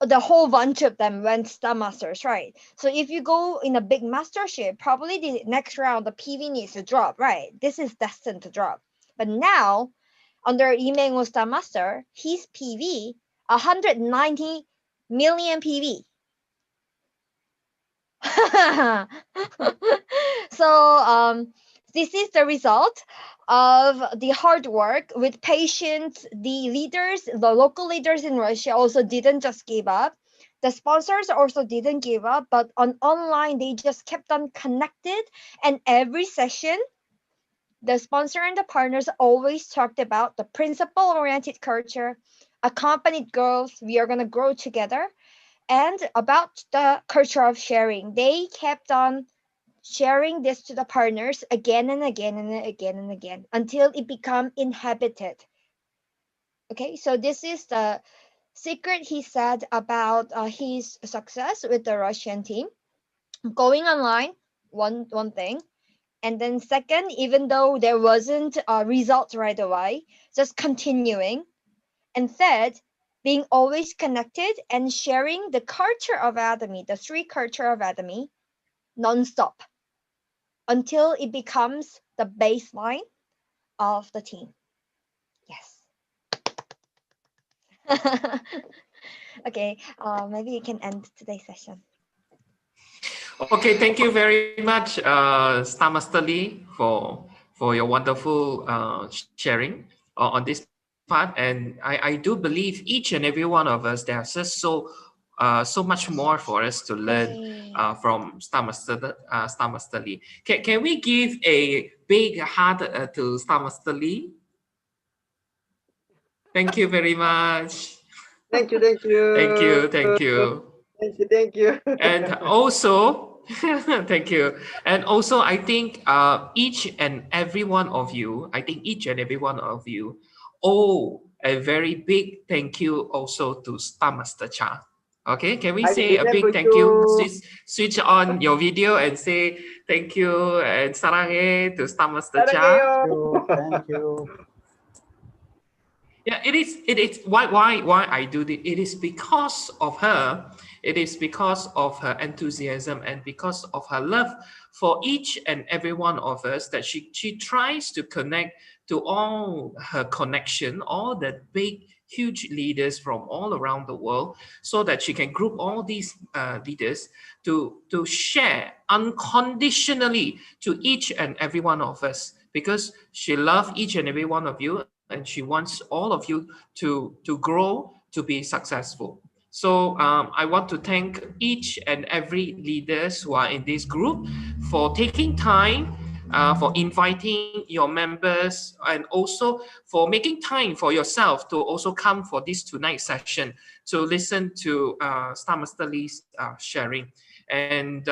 S1: the whole bunch of them went Star Masters, right? So if you go in a big mastership, probably the next round the PV needs to drop, right? This is destined to drop. But now, under Lee Meng-ho Star Master, his PV 190 million PV. So this is the result of the hard work with patience. The leaders, the local leaders in Russia also didn't just give up. The sponsors also didn't give up, but on online they just kept on connected, and every session the sponsor and the partners always talked about the principle-oriented culture, accompanied girls, we are going to grow together, and about the culture of sharing. They kept on sharing this to the partners again and again and again and again until it become inhabited. Okay, so this is the secret he said about his success with the Russian team. Going online, one thing. And then second, even though there wasn't a result right away, just continuing. And third, being always connected and sharing the culture of Atomy, the street culture of Atomy, non-stop until it becomes the baseline of the team. Yes. Okay, maybe you can end today's session.
S4: Okay, thank you very much, Star Master Lee, for your wonderful sharing on this part. And I do believe each and every one of us, there's just so much more for us to learn from Star Master Lee. Can we give a big heart to Star Master Lee? Thank you very much.
S2: Thank you, thank you.
S4: Thank you, thank you.
S2: Thank you, thank you.
S4: And also, thank you. And also, I think each and every one of you, owe a very big thank you also to Star Master Cha. Okay, can we say a big thank you? Switch on your video and say thank you and 사랑해 to Star Master Cha.
S8: Thank you.
S4: Yeah, it is why I do this. It is because of her. It is because of her enthusiasm and because of her love for each and every one of us that she tries to connect to all her connection, all the big, huge leaders from all around the world, so that she can group all these leaders to share unconditionally to each and every one of us, because she loves each and every one of you. And she wants all of you to grow, to be successful. So I want to thank each and every leaders who are in this group for taking time, for inviting your members, and also for making time for yourself to also come for this tonight's session to listen to Star Master Lee's sharing. And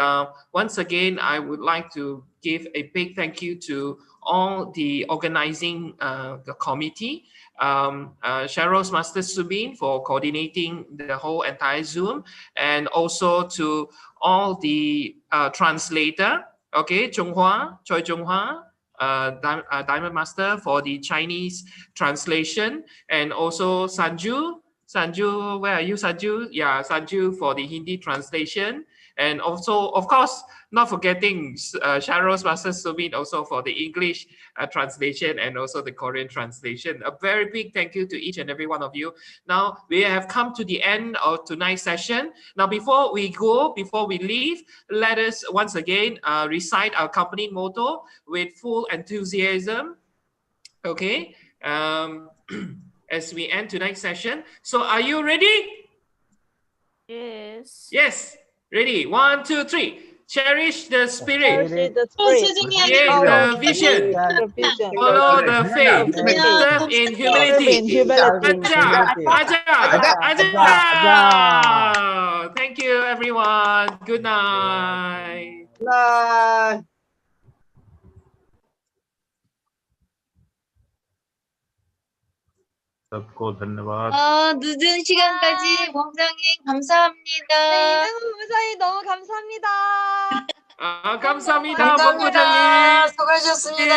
S4: once again, I would like to give a big thank you to all the organizing the committee, Cheryl's Master Subin for coordinating the whole entire Zoom, and also to all the translator, okay, Choi Zhonghua, Diamond Master for the Chinese translation, and also Sanju, where are you, Sanju? Yeah, Sanju for the Hindi translation. And also, of course, not forgetting Cheryl's Master Subin also for the English translation and also the Korean translation. A very big thank you to each and every one of you. Now, we have come to the end of tonight's session. Now, before we leave, let us once again recite our company motto with full enthusiasm. Okay, as we end tonight's session. So, are you ready?
S9: Yes.
S4: Yes. Ready? 1, 2, 3. Cherish the spirit.
S9: Cherish the
S4: Create the vision. Follow the faith. Serve in humility. Aja. Thank you, everyone. Good night.
S2: Bye.
S8: सबको धन्यवाद.
S5: 늦은 시간까지 원장님 감사합니다.
S1: 네, 부장님 너무 감사합니다.
S4: 감사합니다, 본부장님.
S5: 수고하셨습니다.